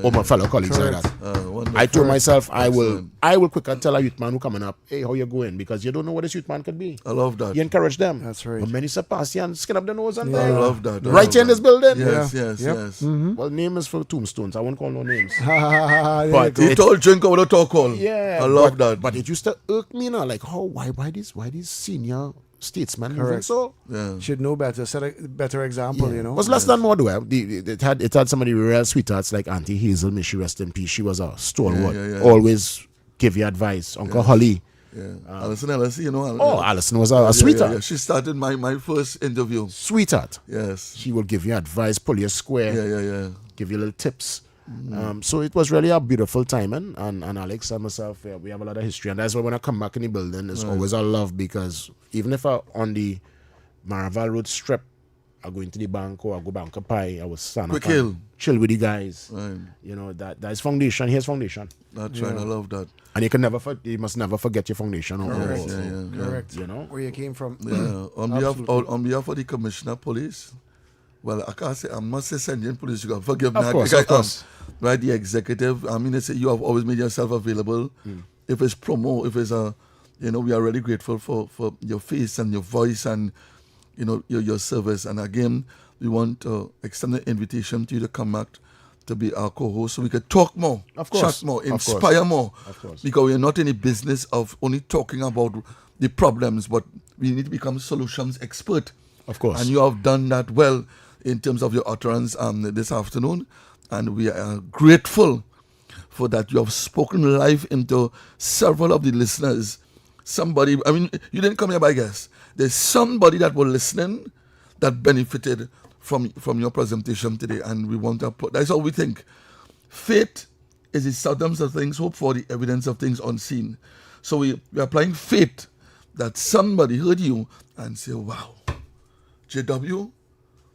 or my fellow colleagues like that. I told myself I will quicker tell a youth man who coming up, hey, how you going? Because you don't know what this youth man could be. I love that. You encourage them. That's right. But many surpass you and skin up the nose and I love that. right here in this building. Yes. Mm-hmm. Well, name is for tombstones. I won't call no names. But he told drink over the talk call. Yeah. I love that. But it used to irk me now, like why these senior statesmen moving so? Yeah. Should know better, set a better example, you know. Was less than more though. It had some of the real sweethearts like Auntie Hazel, may she rest in peace. She was a stalwart. Always give you advice. Uncle Holly. Yeah. Alison, you know. Alison was a sweetheart. Yeah. She started my first interview. Sweetheart. Yes. She will give you advice, pull you square. Yeah. Give you little tips. So it was really a beautiful time, and Alex and myself, we have a lot of history, and that's why when I come back in the building, it's always a love, because even if I on the Maraval Road strip, I go into the bank or I go Bank of Pie, I will stand up and chill with the guys. Right. You know, that is foundation. Here's foundation. That's right. I love that. And you must never forget your foundation. Correct. You know where you came from. Yeah. On behalf of the Commissioner of Police. Well, I can't say, I must say St. James Police, you can forgive me. Of course. Right, the executive, I mean, they say you have always made yourself available. If it's promo, if it's we are really grateful for your face and your voice and, you know, your service. And again, we want to extend an invitation to you to come back to be our co-host so we could talk more, chat more, inspire more. Of course. Because we're not in the business of only talking about the problems, but we need to become solutions expert. Of course. And you have done that well in terms of your utterance this afternoon. And we are grateful for that. You have spoken life into several of the listeners. Somebody, I mean, you didn't come here by guess. There's somebody that was listening that benefited from your presentation today. And we want to put, that's all we think. Faith is the substance of things hoped for, the evidence of things unseen. So we are applying faith that somebody heard you and say, wow, JW,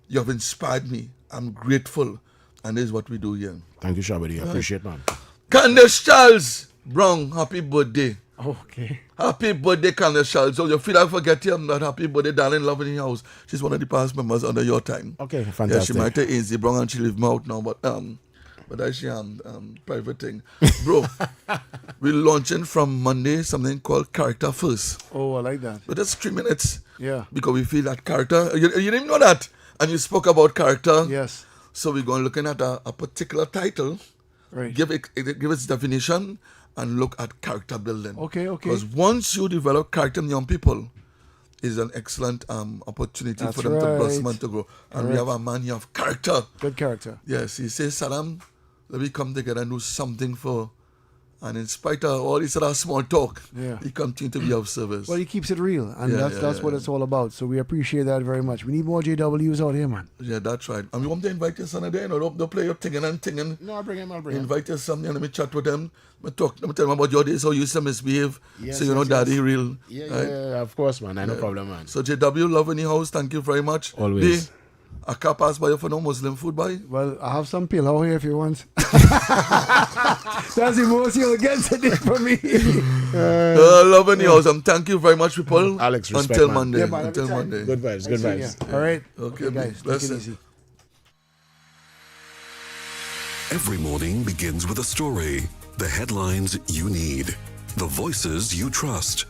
you have inspired me. I'm grateful. And this is what we do here. Thank you, Sharbodie. I appreciate, man. Candace Charles Brown, happy birthday. Okay. Happy birthday, Candace Charles. So you feel I forget him, that happy birthday, darling, love in your house. She's one of the past members under your time. Okay, fantastic. Yeah, she might take Ainsley Brown and she leave me out now, but that's she private thing. Bro, we're launching from Monday something called Character First. Oh, I like that. But that's 3 minutes. Yeah. Because we feel that character. You didn't know that. And you spoke about character. Yes. So we're going looking at a particular title Right. give its definition, and look at character building. Okay. Because once you develop character in young people, is an excellent opportunity That's for them to blossom right. and to grow. And we have a man here of character. Good character. Yes, he says, Saddam, let me come together and do something for. And in spite of all this other small talk, he continues to be of service. Well, he keeps it real, and that's what it's all about. So we appreciate that very much. We need more JWs out here, man. Yeah, that's right. And we want to invite your son again, or don't play your tinging and tinging. No, I'll bring him. Invite your son and let me chat with him. Let me tell him about your days, how you used to misbehave. Yes, so you know daddy real. Yeah, right? yeah, of course, man. No problem, man. So JW, love in the house. Thank you very much. Always. B, I can't pass by you for no Muslim food, boy. Well, I have some pilau here if you want. That's the most you'll get today from me. Love in the house. Thank you very much, people. Alex, respect, Until man. Monday. Yeah, man, Until every time. Monday. Good vibes, good vibes. All right. Okay, guys. bless Take it it. easy. Every morning begins with a story, the headlines you need, the voices you trust.